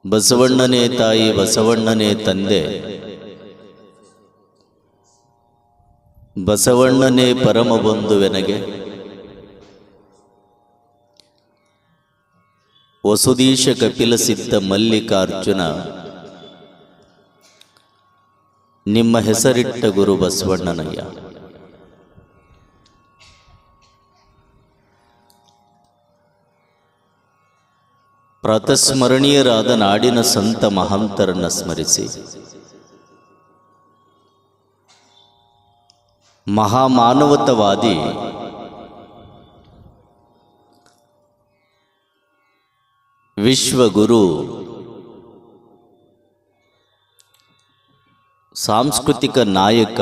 ಬಸವಣ್ಣನೇ ತಾಯಿ ಬಸವಣ್ಣನೇ ತಂದೆ, ಬಸವಣ್ಣನೇ ಪರಮ ಬಂಧುವೆನಗೆ, ವಸುದೀಶ ಕಪಿಲ ಸಿದ್ಧ ಮಲ್ಲಿಕಾರ್ಜುನ, ನಿಮ್ಮ ಹೆಸರಿಟ್ಟ ಗುರು ಬಸವಣ್ಣನಯ್ಯ. ಪ್ರಾತಸ್ಮರಣೀಯರಾದ ನಾಡಿನ ಸಂತ ಮಹಾಂತರನ್ನು ಸ್ಮರಿಸಿ, ಮಹಾಮಾನವತವಾದಿ ವಿಶ್ವಗುರು, ಸಾಂಸ್ಕೃತಿಕ ನಾಯಕ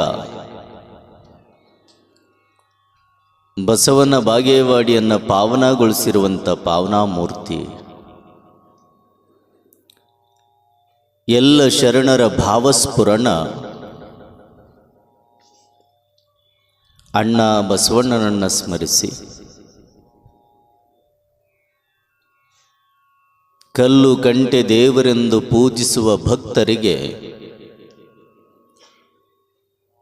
ಬಸವನ ಬಾಗೇವಾಡಿಯನ್ನು ಪಾವನಗೊಳಿಸಿರುವಂಥ ಪಾವನಾಮೂರ್ತಿ, ಎಲ್ಲ ಶರಣರ ಭಾವಸ್ಫುರಣ ಅಣ್ಣ ಬಸವಣ್ಣನನ್ನು ಸ್ಮರಿಸಿ, ಕಲ್ಲು ಕಂಟೆ ದೇವರೆಂದು ಪೂಜಿಸುವ ಭಕ್ತರಿಗೆ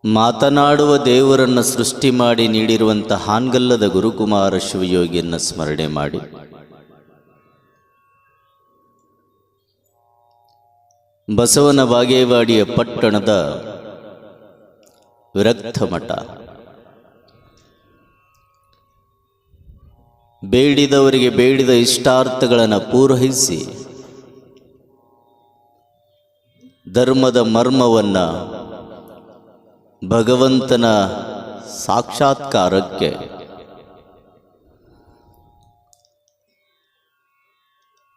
ಮಾತನಾಡುವ ದೇವರನ್ನು ಸೃಷ್ಟಿ ಮಾಡಿ ನೀಡಿರುವಂಥ ಹಾನ್ಗಲ್ಲದ ಗುರುಕುಮಾರ ಶಿವಯೋಗಿಯನ್ನು ಸ್ಮರಣೆ ಮಾಡಿ, ಬಸವನ ಬಾಗೇವಾಡಿಯ ಪಟ್ಟಣದ ವಿರಕ್ತ ಮಠ, ಬೇಡಿದವರಿಗೆ ಬೇಡಿದ ಇಷ್ಟಾರ್ಥಗಳನ್ನು ಪೂರೈಸಿ ಧರ್ಮದ ಮರ್ಮವನ್ನು ಭಗವಂತನ ಸಾಕ್ಷಾತ್ಕಾರಕ್ಕೆ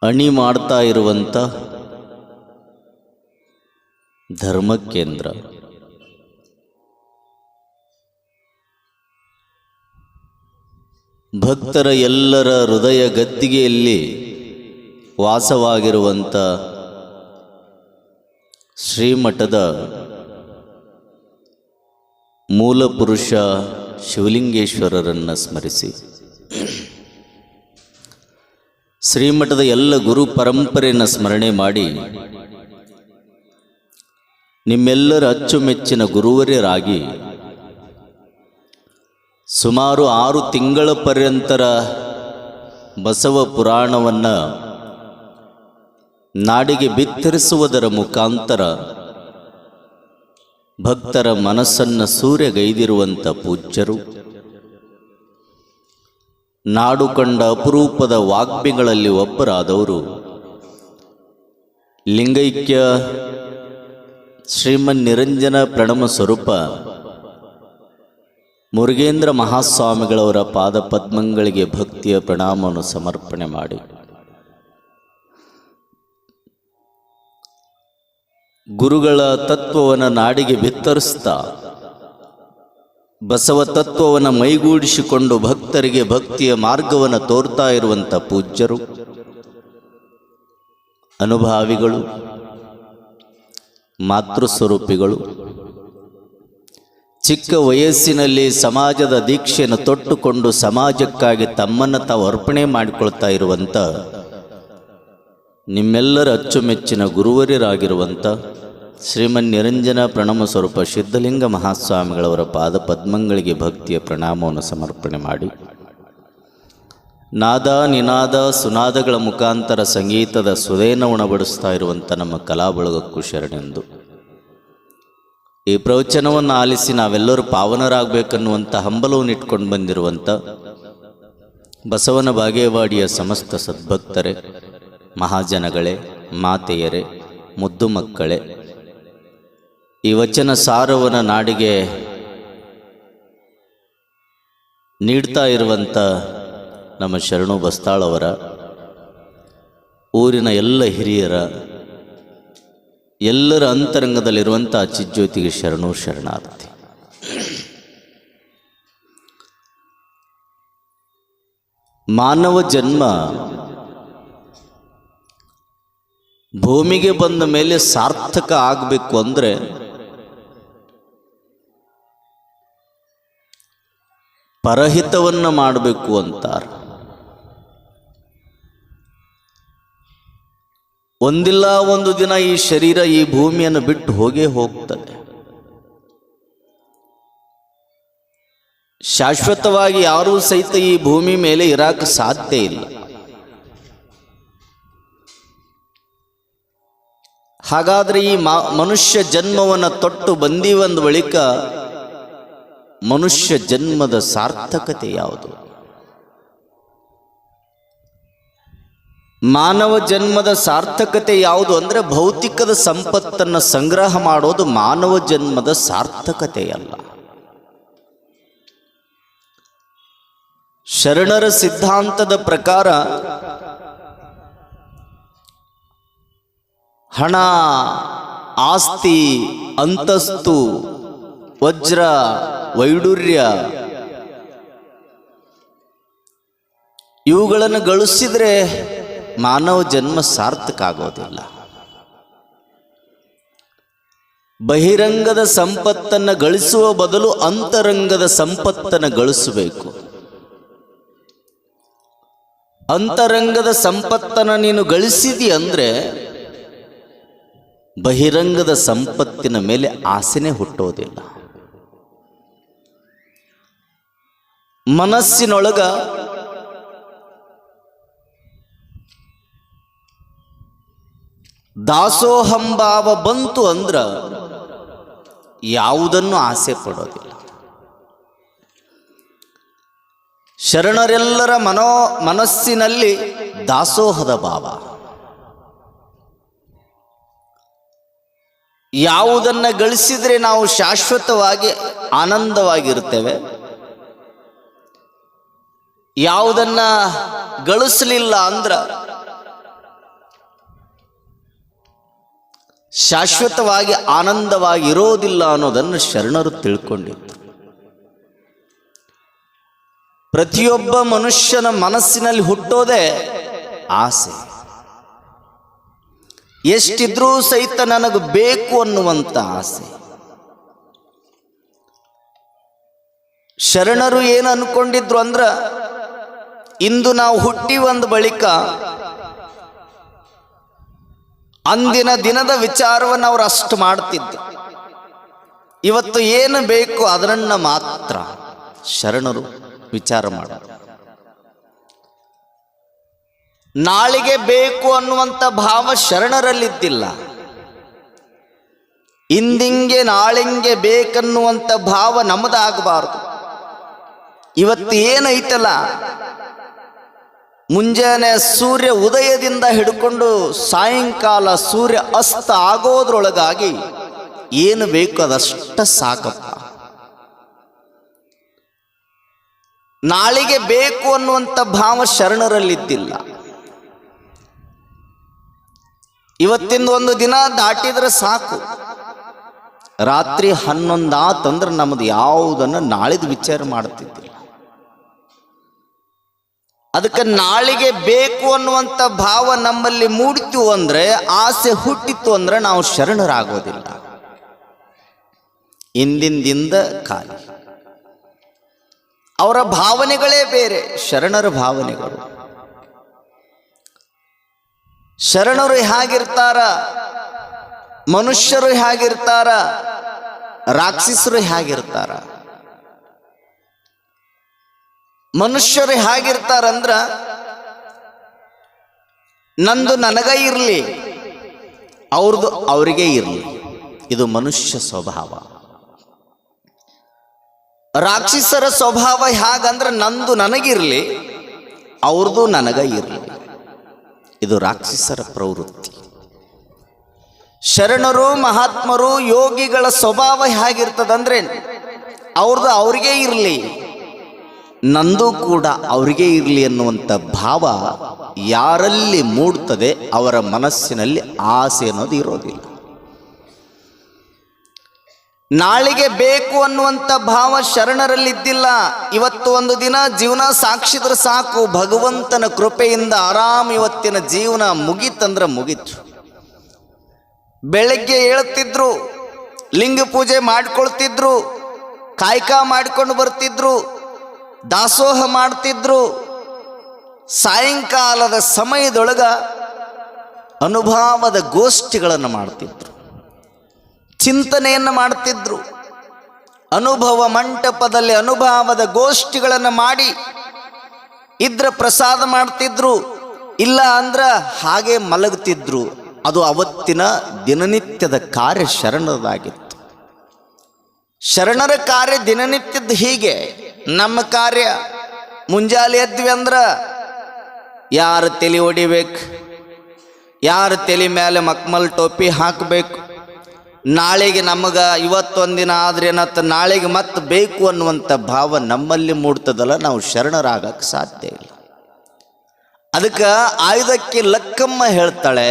ಅಣಿ ಮಾಡ್ತಾ ಇರುವಂಥ ಧರ್ಮಕೇಂದ್ರ, ಭಕ್ತರ ಎಲ್ಲರ ಹೃದಯ ಗದ್ದಿಗೆಯಲ್ಲಿ ವಾಸವಾಗಿರುವಂಥ ಶ್ರೀಮಠದ ಮೂಲಪುರುಷ ಶಿವಲಿಂಗೇಶ್ವರರನ್ನು ಸ್ಮರಿಸಿ, ಶ್ರೀಮಠದ ಎಲ್ಲ ಗುರು ಪರಂಪರೆಯನ್ನು ಸ್ಮರಣೆ ಮಾಡಿ, ನಿಮ್ಮೆಲ್ಲರ ಅಚ್ಚುಮೆಚ್ಚಿನ ಗುರುವರ್ಯರಾಗಿ ಸುಮಾರು 6 ತಿಂಗಳ ಪರ್ಯಂತರ ಬಸವ ಪುರಾಣವನ್ನು ನಾಡಿಗೆ ಬಿತ್ತರಿಸುವುದರ ಮುಖಾಂತರ ಭಕ್ತರ ಮನಸ್ಸನ್ನು ಸೂರೆಗೈದಿರುವಂಥ ಪೂಜ್ಯರು, ನಾಡು ಕಂಡ ಅಪರೂಪದ ವಾಗ್ಮಿಗಳಲ್ಲಿ ಒಬ್ಬರಾದವರು ಲಿಂಗೈಕ್ಯ ಶ್ರೀಮನ್ ನಿರಂಜನ ಪ್ರಣಮ ಸ್ವರೂಪ ಮುರುಗೇಂದ್ರ ಮಹಾಸ್ವಾಮಿಗಳವರ ಪಾದ ಪದ್ಮಗಳಿಗೆ ಭಕ್ತಿಯ ಪ್ರಣಾಮವನ್ನು ಸಮರ್ಪಣೆ ಮಾಡಿ, ಗುರುಗಳ ತತ್ವವನ್ನು ನಾಡಿಗೆ ಬಿತ್ತರಿಸ್ತಾ ಬಸವ ತತ್ವವನ್ನು ಮೈಗೂಡಿಸಿಕೊಂಡು ಭಕ್ತರಿಗೆ ಭಕ್ತಿಯ ಮಾರ್ಗವನ್ನು ತೋರ್ತಾ ಇರುವಂಥ ಪೂಜ್ಯರು, ಅನುಭಾವಿಗಳು, ಮಾತೃಸ್ವರೂಪಿಗಳು, ಚಿಕ್ಕ ವಯಸ್ಸಿನಲ್ಲಿ ಸಮಾಜದ ದೀಕ್ಷೆಯನ್ನು ತೊಟ್ಟುಕೊಂಡು ಸಮಾಜಕ್ಕಾಗಿ ತಮ್ಮನ್ನು ತಾವು ಅರ್ಪಣೆ ಮಾಡಿಕೊಳ್ತಾ ಇರುವಂಥ ನಿಮ್ಮೆಲ್ಲರ ಅಚ್ಚುಮೆಚ್ಚಿನ ಗುರುವರ್ಯರಾಗಿರುವಂಥ ಶ್ರೀಮನ್ ನಿರಂಜನ ಪ್ರಣಮ ಸ್ವರೂಪ ಸಿದ್ಧಲಿಂಗ ಮಹಾಸ್ವಾಮಿಗಳವರ ಪಾದ ಪದ್ಮಗಳಿಗೆ ಭಕ್ತಿಯ ಪ್ರಣಾಮವನ್ನು ಸಮರ್ಪಣೆ ಮಾಡಿ, ನಾದ ನಿನಾದ ಸುನಾದಗಳ ಮುಖಾಂತರ ಸಂಗೀತದ ಸುದೇನ ಉಣಬಡಿಸ್ತಾ ಇರುವಂಥ ನಮ್ಮ ಕಲಾಬಳಗಕ್ಕೂ ಶರಣೆಂದು, ಈ ಪ್ರವಚನವನ್ನು ಆಲಿಸಿ ನಾವೆಲ್ಲರೂ ಪಾವನರಾಗಬೇಕನ್ನುವಂಥ ಹಂಬಲವನ್ನು ಇಟ್ಕೊಂಡು ಬಂದಿರುವಂಥ ಬಸವನ ಬಾಗೇವಾಡಿಯ ಸಮಸ್ತ ಸದ್ಭಕ್ತರೇ, ಮಹಾಜನಗಳೇ, ಮಾತೆಯರೇ, ಮುದ್ದು ಮಕ್ಕಳೇ, ಈ ವಚನ ಸಾರವನ್ನು ನಾಡಿಗೆ ನೀಡ್ತಾ ಇರುವಂಥ ನಮ್ಮ ಶರಣು ಬಸ್ತಾಳವರ ಊರಿನ ಎಲ್ಲ ಹಿರಿಯರ, ಎಲ್ಲರ ಅಂತರಂಗದಲ್ಲಿರುವಂಥ ಚಿಜ್ಯೋತಿಗೆ ಶರಣು ಶರಣಾರ್ಥಿ. ಮಾನವ ಜನ್ಮ ಭೂಮಿಗೆ ಬಂದ ಮೇಲೆ ಸಾರ್ಥಕ ಆಗಬೇಕು ಅಂದರೆ ಪರಹಿತವನ್ನು ಮಾಡಬೇಕು ಅಂತಾರೆ. ಒಂದಿಲ್ಲ ಒಂದು ದಿನ ಈ ಶರೀರ ಈ ಭೂಮಿಯನ್ನು ಬಿಟ್ಟು ಹೋಗೇ ಹೋಗ್ತದೆ. ಶಾಶ್ವತವಾಗಿ ಯಾರೂ ಸಹಿತ ಈ ಭೂಮಿ ಮೇಲೆ ಇರಾಕ ಸಾಧ್ಯ ಇಲ್ಲ. ಹಾಗಾದ್ರೆ ಈ ಮನುಷ್ಯ ಜನ್ಮವನ್ನು ತೊಟ್ಟು ಬಂದೀವಂದ ಬಳಿಕ ಮನುಷ್ಯ ಜನ್ಮದ ಸಾರ್ಥಕತೆ ಯಾವುದು? ಮಾನವ ಜನ್ಮದ ಸಾರ್ಥಕತೆ ಯಾವುದು ಅಂದರೆ ಭೌತಿಕದ ಸಂಪತ್ತನ್ನು ಸಂಗ್ರಹ ಮಾಡೋದು ಮಾನವ ಜನ್ಮದ ಸಾರ್ಥಕತೆಯಲ್ಲ. ಶರಣರ ಸಿದ್ಧಾಂತದ ಪ್ರಕಾರ ಹಣ, ಆಸ್ತಿ, ಅಂತಸ್ತು, ವಜ್ರ, ವೈಡೂರ್ಯ ಇವುಗಳನ್ನು ಗಳಿಸಿದ್ರೆ ಮಾನವ ಜನ್ಮ ಸಾರ್ಥಕ ಆಗೋದಿಲ್ಲ. ಬಹಿರಂಗದ ಸಂಪತ್ತನ್ನು ಗಳಿಸುವ ಬದಲು ಅಂತರಂಗದ ಸಂಪತ್ತನ್ನು ಗಳಿಸಬೇಕು. ಅಂತರಂಗದ ಸಂಪತ್ತನ್ನು ನೀನು ಗಳಿಸಿದಿ ಅಂದರೆ ಬಹಿರಂಗದ ಸಂಪತ್ತಿನ ಮೇಲೆ ಆಸೆನೇ ಹುಟ್ಟೋದಿಲ್ಲ. ಮನಸ್ಸಿನೊಳಗ ದಾಸೋಹಂಭಾವ ಬಂತು ಅಂದ್ರ ಯಾವುದನ್ನು ಆಸೆ ಪಡೋದಿಲ್ಲ. ಶರಣರೆಲ್ಲರ ಮನಸ್ಸಿನಲ್ಲಿ ದಾಸೋಹದ ಭಾವ. ಯಾವುದನ್ನು ಗಳಿಸಿದ್ರೆ ನಾವು ಶಾಶ್ವತವಾಗಿ ಆನಂದವಾಗಿರ್ತೇವೆ, ಯಾವುದನ್ನ ಗಳಿಸಲಿಲ್ಲ ಅಂದ್ರ ಶಾಶ್ವತವಾಗಿ ಆನಂದವಾಗಿರೋದಿಲ್ಲ ಅನ್ನೋದನ್ನು ಶರಣರು ತಿಳ್ಕೊಂಡಿದ್ರು. ಪ್ರತಿಯೊಬ್ಬ ಮನುಷ್ಯನ ಮನಸ್ಸಿನಲ್ಲಿ ಹುಟ್ಟೋದೇ ಆಸೆ. ಎಷ್ಟಿದ್ರೂ ಸಹಿತ ನನಗೆ ಬೇಕು ಅನ್ನುವಂಥ ಆಸೆ. ಶರಣರು ಏನು ಅನ್ಕೊಂಡಿದ್ರು ಅಂದ್ರ, ಇಂದು ನಾವು ಹುಟ್ಟಿ ಬಂದ ಬಳಿಕ ಅಂದಿನ ದಿನದ ವಿಚಾರವನ್ನು ಅವರು ಅಷ್ಟು ಮಾಡ್ತಿದ್ರು. ಇವತ್ತು ಏನು ಬೇಕು ಅದನ್ನ ಮಾತ್ರ ಶರಣರು ವಿಚಾರ ಮಾಡೋರು. ನಾಳೆಗೆ ಬೇಕು ಅನ್ನುವಂಥ ಭಾವ ಶರಣರಲ್ಲಿದ್ದಿಲ್ಲ. ಇಂದಿಂಗೆ ನಾಳೆಂಗೆ ಬೇಕನ್ನುವಂಥ ಭಾವ ನಮ್ಮದಾಗಬಾರ್ದು. ಇವತ್ತು ಏನೈತಲ್ಲ, ಮುಂಜಾನೆ ಸೂರ್ಯ ಉದಯದಿಂದ ಹಿಡ್ಕೊಂಡು ಸಾಯಂಕಾಲ ಸೂರ್ಯ ಅಸ್ತ ಆಗೋದ್ರೊಳಗಾಗಿ ಏನು ಬೇಕು ಅದಷ್ಟ ಸಾಕಪ್ಪ. ನಾಳೆಗೆ ಬೇಕು ಅನ್ನುವಂಥ ಭಾವ ಶರಣರಲ್ಲಿದ್ದಿಲ್ಲ. ಇವತ್ತಿಂದ ಒಂದು ದಿನ ದಾಟಿದ್ರೆ ಸಾಕು, ರಾತ್ರಿ 11 ಆತಂದ್ರೆ ನಮ್ಮದು ಯಾವುದನ್ನು ನಾಳಿದ ವಿಚಾರ ಮಾಡ್ತಿದ್ದಿಲ್ಲ. ಅದಕ್ಕೆ ನಾಳೆಗೆ ಬೇಕು ಅನ್ನುವಂಥ ಭಾವ ನಮ್ಮಲ್ಲಿ ಮೂಡಿತು ಅಂದ್ರೆ, ಆಸೆ ಹುಟ್ಟಿತ್ತು ಅಂದ್ರೆ ನಾವು ಶರಣರಾಗೋದಿಲ್ಲ. ಇಂದಿಂದ ಖಾಲಿ. ಅವರ ಭಾವನೆಗಳೇ ಬೇರೆ, ಶರಣರ ಭಾವನೆಗಳು. ಶರಣರು ಹೇಗಿರ್ತಾರ, ಮನುಷ್ಯರು ಹೇಗಿರ್ತಾರ, ರಾಕ್ಷಸರು ಹೇಗಿರ್ತಾರ. ಮನುಷ್ಯರು ಹೇಗಿರ್ತಾರಂದ್ರ, ನಂದು ನನಗ ಇರಲಿ, ಅವ್ರದ್ದು ಅವರಿಗೆ ಇರಲಿ, ಇದು ಮನುಷ್ಯ ಸ್ವಭಾವ. ರಾಕ್ಷಸರ ಸ್ವಭಾವ ಹೇಗಂದ್ರೆ, ನಂದು ನನಗಿರಲಿ, ಅವ್ರದ್ದು ನನಗ ಇರಲಿ, ಇದು ರಾಕ್ಷಸರ ಪ್ರವೃತ್ತಿ. ಶರಣರು, ಮಹಾತ್ಮರು, ಯೋಗಿಗಳ ಸ್ವಭಾವ ಹೇಗಿರ್ತದಂದ್ರೆ, ಅವ್ರದ್ದು ಅವ್ರಿಗೆ ಇರಲಿ, ನಂದು ಕೂಡ ಅವರಿಗೆ ಇರಲಿ ಅನ್ನುವಂಥ ಭಾವ ಯಾರಲ್ಲಿ ಮೂಡ್ತದೆ ಅವರ ಮನಸ್ಸಿನಲ್ಲಿ ಆಸೆ ಅನ್ನೋದು ಇರೋದಿಲ್ಲ. ನಾಳೆಗೆ ಬೇಕು ಅನ್ನುವಂಥ ಭಾವ ಶರಣರಲ್ಲಿದ್ದಿಲ್ಲ. ಇವತ್ತು ಒಂದು ದಿನ ಜೀವನ ಸಾಕ್ಷಿದ್ರೆ ಸಾಕು, ಭಗವಂತನ ಕೃಪೆಯಿಂದ ಆರಾಮ್ ಇವತ್ತಿನ ಜೀವನ ಮುಗೀತಂದ್ರೆ ಮುಗೀತು. ಬೆಳಗ್ಗೆ ಏಳ್ತಿದ್ರು, ಲಿಂಗ ಪೂಜೆ ಮಾಡ್ಕೊಳ್ತಿದ್ರು, ಕಾಯಕ ಮಾಡ್ಕೊಂಡು ಬರ್ತಿದ್ರು, ದಾಸೋಹ ಮಾಡ್ತಿದ್ರು. ಸಾಯಂಕಾಲದ ಸಮಯದೊಳಗ ಅನುಭವದ ಗೋಷ್ಠಿಗಳನ್ನು ಮಾಡ್ತಿದ್ರು, ಚಿಂತನೆಯನ್ನು ಮಾಡ್ತಿದ್ರು. ಅನುಭವ ಮಂಟಪದಲ್ಲಿ ಅನುಭವದ ಗೋಷ್ಠಿಗಳನ್ನು ಮಾಡಿ ಇದ್ರ ಪ್ರಸಾದ ಮಾಡ್ತಿದ್ರು, ಇಲ್ಲ ಅಂದ್ರೆ ಹಾಗೆ ಮಲಗುತ್ತಿದ್ರು. ಅದು ಅವತ್ತಿನ ದಿನನಿತ್ಯದ ಕಾರ್ಯ ಶರಣರದಾಗಿತ್ತು. ಶರಣರ ಕಾರ್ಯ ದಿನನಿತ್ಯದ ಹೀಗೆ. ನಮ್ಮ ಕಾರ್ಯ ಮುಂಜಾನೆ ಎದ್ವಿ ಅಂದ್ರೆ ಯಾರು ತಲೆ ಹೊಡಿಬೇಕು, ಯಾರು ತಲೆ ಮೇಲೆ ಮಕ್ಮಲ್ ಟೋಪಿ ಹಾಕಬೇಕು, ನಾಳೆಗೆ ನಮಗೆ ಇವತ್ತೊಂದಿನ ಆದ್ರೆ ಏನತ್ತ ನಾಳೆಗೆ ಮತ್ತೆ ಬೇಕು ಅನ್ನುವಂಥ ಭಾವ ನಮ್ಮಲ್ಲಿ ಮೂಡ್ತದಲ್ಲ, ನಾವು ಶರಣರಾಗಕ್ಕೆ ಸಾಧ್ಯ ಇಲ್ಲ. ಅದಕ್ಕೆ ಆಯುಧಕ್ಕೆ ಲಕ್ಕಮ್ಮ ಹೇಳ್ತಾಳೆ,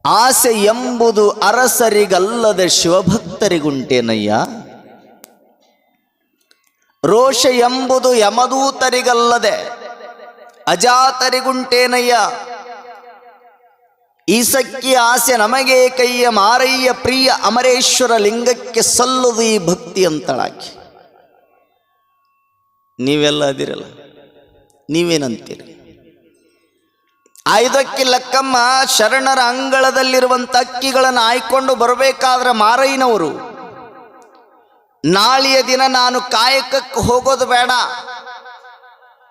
ಆಸೆ ಎಂಬುದು ಅರಸರಿಗಲ್ಲದೆ ಶಿವಭಕ್ತರಿಗುಂಟೇನಯ್ಯ, ರೋಷ ಎಂಬುದು ಯಮದೂತರಿಗಲ್ಲದೆ ಅಜಾತರಿಗುಂಟೇನಯ್ಯ, ಈಸಕ್ಕಿ ಆಸೆ ನಮಗೆ ಕೈಯ ಮಾರಯ್ಯ ಪ್ರಿಯ ಅಮರೇಶ್ವರ ಲಿಂಗಕ್ಕೆ ಸಲ್ಲದು ಈ ಭಕ್ತಿ ಅಂತಳಾಕಿ. ನೀವೆಲ್ಲ ಅದಿರಲ್ಲ, ನೀವೇನಂತೀರಿ? ಆಯುಧಕ್ಕೆ ಲಕ್ಕಮ್ಮ ಶರಣರ ಅಂಗಳದಲ್ಲಿರುವಂಥ ಅಕ್ಕಿಗಳನ್ನು ಆಯ್ಕೊಂಡು ಬರಬೇಕಾದ್ರೆ ಮಾರಯ್ಯನವರು, ನಾಳೆಯ ದಿನ ನಾನು ಕಾಯಕಕ್ಕೆ ಹೋಗೋದು ಬೇಡ,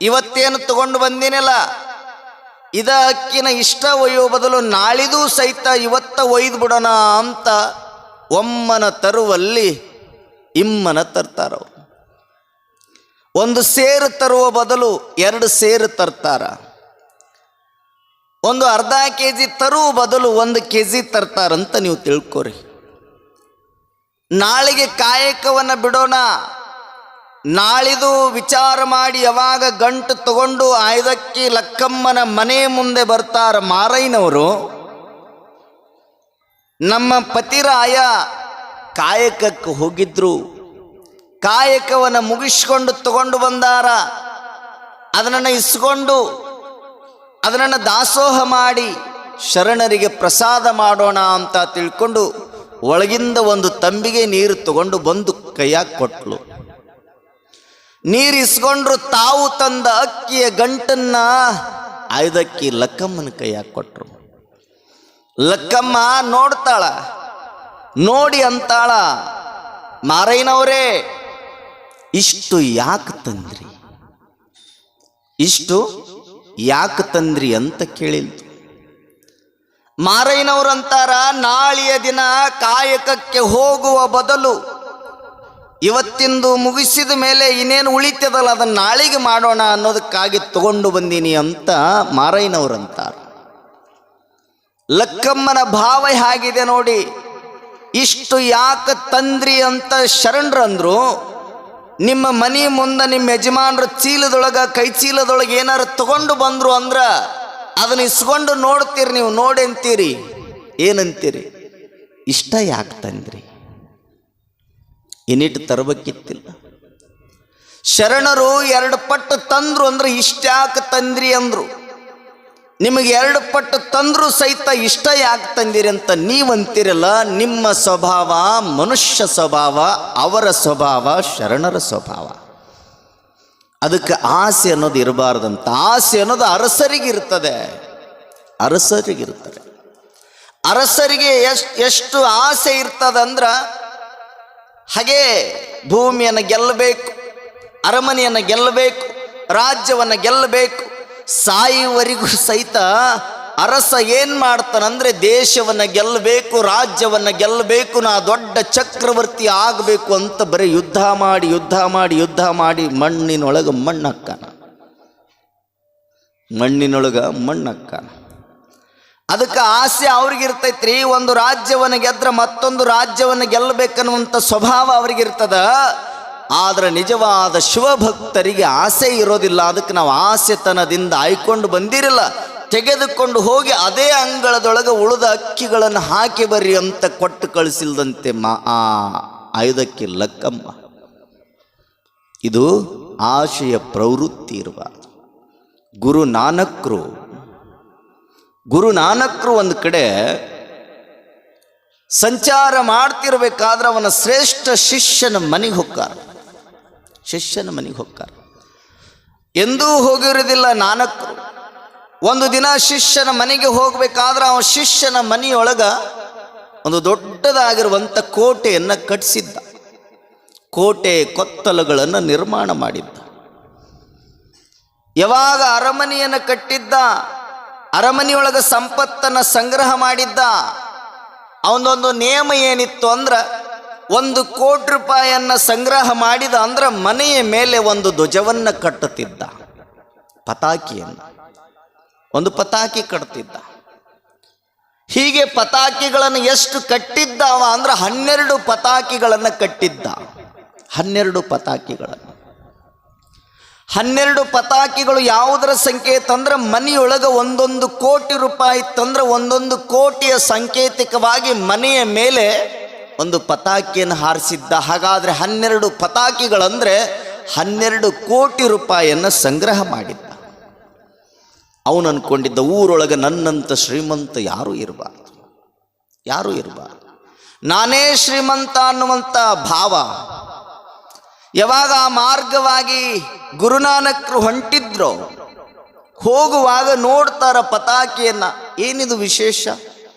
ಇವತ್ತೇನು ತಗೊಂಡು ಬಂದಿನಲ್ಲ ಇದ ಅಕ್ಕಿನ ಇಷ್ಟ ಒಯ್ಯೋ ಬದಲು ನಾಳಿದೂ ಸಹಿತ ಇವತ್ತ ಒಯ್ದು ಬಿಡೋಣ ಅಂತ ಒಮ್ಮನ ತರುವಲ್ಲಿ ಇಮ್ಮನ ತರ್ತಾರವ್ರು. ಒಂದು ಸೇರು ತರುವ ಬದಲು 2 ಸೇರು ತರ್ತಾರ. ಒಂದು ಅರ್ಧ kg ತರುವ ಬದಲು 1 kg ತರ್ತಾರಂತ ನೀವು ತಿಳ್ಕೊರಿ. ನಾಳೆಗೆ ಕಾಯಕವನ್ನು ಬಿಡೋಣ, ನಾಳಿದು ವಿಚಾರ ಮಾಡಿ ಯಾವಾಗ ಗಂಟು ತಗೊಂಡು ಆಯುಧಕ್ಕೆ ಲಕ್ಕಮ್ಮನ ಮನೆ ಮುಂದೆ ಬರ್ತಾರ ಮಾರಯ್ಯನವರು, ನಮ್ಮ ಪತಿರಾಯ ಕಾಯಕಕ್ಕೆ ಹೋಗಿದ್ರು, ಕಾಯಕವನ್ನು ಮುಗಿಸ್ಕೊಂಡು ತಗೊಂಡು ಬಂದಾರ, ಅದನ್ನು ಇಸ್ಕೊಂಡು ಅದನ್ನು ದಾಸೋಹ ಮಾಡಿ ಶರಣರಿಗೆ ಪ್ರಸಾದ ಮಾಡೋಣ ಅಂತ ತಿಳ್ಕೊಂಡು ಒಳಗಿಂದ ಒಂದು ತಂಬಿಗೆ ನೀರು ತಗೊಂಡು ಬಂದು ಕೈಯಾಗ ಕೊಟ್ಲು. ನೀರು ಇಸ್ಕೊಂಡ್ರು, ತಾವು ತಂದ ಅಕ್ಕಿಯ ಗಂಟನ್ನ ಆಯುಧಕ್ಕೆ ಲಕ್ಕಮ್ಮನ ಕೈಯಾಗ ಕೊಟ್ರು. ಲಕ್ಕಮ್ಮ ನೋಡ್ತಾಳ, ನೋಡಿ ಅಂತಾಳ, ಮಾರಯ್ಯನವರೇ ಇಷ್ಟು ಯಾಕೆ ತಂದ್ರಿ, ಇಷ್ಟು ಯಾಕೆ ತಂದ್ರಿ ಅಂತ ಕೇಳಿಲ್ತು. ಮಾರಯ್ಯನವರು ಅಂತಾರ, ನಾಳೆಯ ದಿನ ಕಾಯಕಕ್ಕೆ ಹೋಗುವ ಬದಲು ಇವತ್ತಿಂದು ಮುಗಿಸಿದ ಮೇಲೆ ಇನ್ನೇನು ಉಳಿತದಲ್ಲ ಅದನ್ನು ನಾಳೆಗೆ ಮಾಡೋಣ ಅನ್ನೋದಕ್ಕಾಗಿ ತಗೊಂಡು ಬಂದೀನಿ ಅಂತ ಮಾರಯ್ಯನವರು ಅಂತಾರ. ಲಕ್ಕಮ್ಮನ ಭಾವ ಹೇಗಿದೆ ನೋಡಿ, ಇಷ್ಟು ಯಾಕೆ ತಂದ್ರಿ ಅಂತ ಶರಣರಂದ್ರು. ನಿಮ್ಮ ಮನೆ ಮುಂದೆ ನಿಮ್ಮ ಯಜಮಾನರು ಚೀಲದೊಳಗೆ ಕೈ ಚೀಲದೊಳಗೆ ಏನಾರು ತಗೊಂಡು ಬಂದ್ರು ಅಂದ್ರೆ ಅದನ್ನ ಇಸ್ಕೊಂಡು ನೋಡ್ತೀರಿ, ನೀವು ನೋಡಿ ಅಂತೀರಿ, ಏನಂತೀರಿ? ಇಷ್ಟ ಯಾಕೆ ತಂದ್ರಿ, ಇನ್ನಿಟ್ಟು ತರಬೇಕಿತ್ತಿಲ್ಲ. ಶರಣರು 2 ಪಟ್ಟು ತಂದ್ರು ಅಂದ್ರೆ ಇಷ್ಟ ಯಾಕೆ ತಂದ್ರಿ ಅಂದ್ರು. ನಿಮಗೆ 2 ಪಟ್ಟು ತಂದ್ರು ಸಹಿತ ಇಷ್ಟ ಯಾಕೆ ತಂದಿರಿ ಅಂತ ನೀವಂತೀರಲ್ಲ. ನಿಮ್ಮ ಸ್ವಭಾವ ಮನುಷ್ಯ ಸ್ವಭಾವ, ಅವರ ಸ್ವಭಾವ ಶರಣರ ಸ್ವಭಾವ. ಅದಕ್ಕೆ ಆಸೆ ಅನ್ನೋದು ಇರಬಾರ್ದಂತ. ಆಸೆ ಅನ್ನೋದು ಅರಸರಿಗಿರ್ತದೆ, ಅರಸರಿಗಿರ್ತದೆ. ಅರಸರಿಗೆ ಎಷ್ಟು ಆಸೆ ಇರ್ತದಂದ್ರ, ಹಾಗೆ ಭೂಮಿಯನ್ನು ಗೆಲ್ಲಬೇಕು, ಅರಮನೆಯನ್ನು ಗೆಲ್ಲಬೇಕು, ರಾಜ್ಯವನ್ನು ಗೆಲ್ಲಬೇಕು. ಸಾಯುವವರೆಗೂ ಸಹಿತ ಅರಸ ಏನು ಮಾಡ್ತಾನಂದ್ರೆ ದೇಶವನ್ನು ಗೆಲ್ಲಬೇಕು, ರಾಜ್ಯವನ್ನು ಗೆಲ್ಲಬೇಕು, ನಾ ದೊಡ್ಡ ಚಕ್ರವರ್ತಿ ಆಗಬೇಕು ಅಂತ ಬರೀ ಯುದ್ಧ ಮಾಡಿ ಯುದ್ಧ ಮಾಡಿ ಯುದ್ಧ ಮಾಡಿ ಮಣ್ಣಿನೊಳಗೆ ಮಣ್ಣಕ್ಕಾನ, ಮಣ್ಣಿನೊಳಗೆ ಮಣ್ಣಕ್ಕಾನ. ಅದಕ್ಕೆ ಆಸೆ ಅವ್ರಿಗಿರ್ತೈತ್ರಿ. ಒಂದು ರಾಜ್ಯವನ್ನು ಗೆದ್ರೆ ಮತ್ತೊಂದು ರಾಜ್ಯವನ್ನು ಗೆಲ್ಲಬೇಕನ್ನುವಂಥ ಸ್ವಭಾವ ಅವ್ರಿಗಿರ್ತದ. ಆದರೆ ನಿಜವಾದ ಶಿವಭಕ್ತರಿಗೆ ಆಸೆ ಇರೋದಿಲ್ಲ. ಅದಕ್ಕೆ ನಾವು ಆಸೆತನದಿಂದ ಆಯ್ಕೊಂಡು ಬಂದಿರಲ್ಲ, ತೆಗೆದುಕೊಂಡು ಹೋಗಿ ಅದೇ ಅಂಗಳದೊಳಗೆ ಉಳಿದ ಅಕ್ಕಿಗಳನ್ನು ಹಾಕಿ ಬರ್ರಿ ಅಂತ ಕೊಟ್ಟು ಕಳಿಸಿಲ್ದಂತೆ ಆ ಆಯುಧಕ್ಕೆ ಲಕ್ಕಮ್ಮ. ಇದು ಆಶೆಯ ಪ್ರವೃತ್ತಿ ಇರಬಾರ್ದು. ಗುರು ನಾನಕ್ರು ಒಂದು ಕಡೆ ಸಂಚಾರ ಮಾಡ್ತಿರ್ಬೇಕಾದ್ರೆ ಅವನ ಶ್ರೇಷ್ಠ ಶಿಷ್ಯನ ಮನೆಗೆ ಹೋಗ್ತಾರ. ಎಂದೂ ಹೋಗಿರೋದಿಲ್ಲ ನಾನಕ್ರು. ಒಂದು ದಿನ ಶಿಷ್ಯನ ಮನೆಗೆ ಹೋಗ್ಬೇಕಾದ್ರೆ ಅವ ಶಿಷ್ಯನ ಮನೆಯೊಳಗ ಒಂದು ದೊಡ್ಡದಾಗಿರುವಂಥ ಕೋಟೆಯನ್ನು ಕಟ್ಟಿಸಿದ್ದ. ಕೋಟೆ ಕೊತ್ತಲುಗಳನ್ನು ನಿರ್ಮಾಣ ಮಾಡಿದ್ದ. ಯಾವಾಗ ಅರಮನೆಯನ್ನು ಕಟ್ಟಿದ್ದ, ಅರಮನೆಯೊಳಗ ಸಂಪತ್ತನ್ನು ಸಂಗ್ರಹ ಮಾಡಿದ್ದ, ಅವನೊಂದು ನಿಯಮ ಏನಿತ್ತು ಅಂದ್ರೆ 1 ಕೋಟಿ ರೂಪಾಯಿಯನ್ನು ಸಂಗ್ರಹ ಮಾಡಿದ ಅಂದ್ರೆ ಮನೆಯ ಮೇಲೆ ಒಂದು ಧ್ವಜವನ್ನು ಕಟ್ಟುತ್ತಿದ್ದ. ಪತಾಕಿಯನ್ನು, ಒಂದು ಪತಾಕಿ ಕಟ್ತಿದ್ದ. ಹೀಗೆ ಪತಾಕಿಗಳನ್ನು ಎಷ್ಟು ಕಟ್ಟಿದ್ದಾವ ಅಂದ್ರೆ 12 ಪತಾಕಿಗಳನ್ನು ಕಟ್ಟಿದ್ದ. 12 ಪತಾಕಿಗಳನ್ನು. 12 ಪತಾಕಿಗಳು ಯಾವುದರ ಸಂಕೇತ ಅಂದ್ರೆ ಮನೆಯೊಳಗೆ 1 ಕೋಟಿ ರೂಪಾಯಿ ತಂದ್ರೆ 1 ಕೋಟಿಯ ಸಾಂಕೇತಿಕವಾಗಿ ಮನೆಯ ಮೇಲೆ ಒಂದು ಪತಾಕಿಯನ್ನು ಹಾರಿಸಿದ್ದ. ಹಾಗಾದರೆ 12 ಪತಾಕಿಗಳಂದ್ರೆ 12 ಕೋಟಿ ರೂಪಾಯಿಯನ್ನು ಸಂಗ್ರಹ ಮಾಡಿದ್ದ. ಅವನು ಅಂದ್ಕೊಂಡಿದ್ದ ಊರೊಳಗೆ ನನ್ನಂಥ ಶ್ರೀಮಂತ ಯಾರೂ ಇರಬಾರ್ದು, ಯಾರೂ ಇರಬಾರ್ದು, ನಾನೇ ಶ್ರೀಮಂತ ಅನ್ನುವಂಥ ಭಾವ. ಯಾವಾಗ ಆ ಮಾರ್ಗವಾಗಿ ಗುರುನಾನಕರು ಹೊಂಟಿದ್ರು, ಹೋಗುವಾಗ ನೋಡ್ತಾರ ಪತಾಕಿಯನ್ನು. ಏನಿದು ವಿಶೇಷ?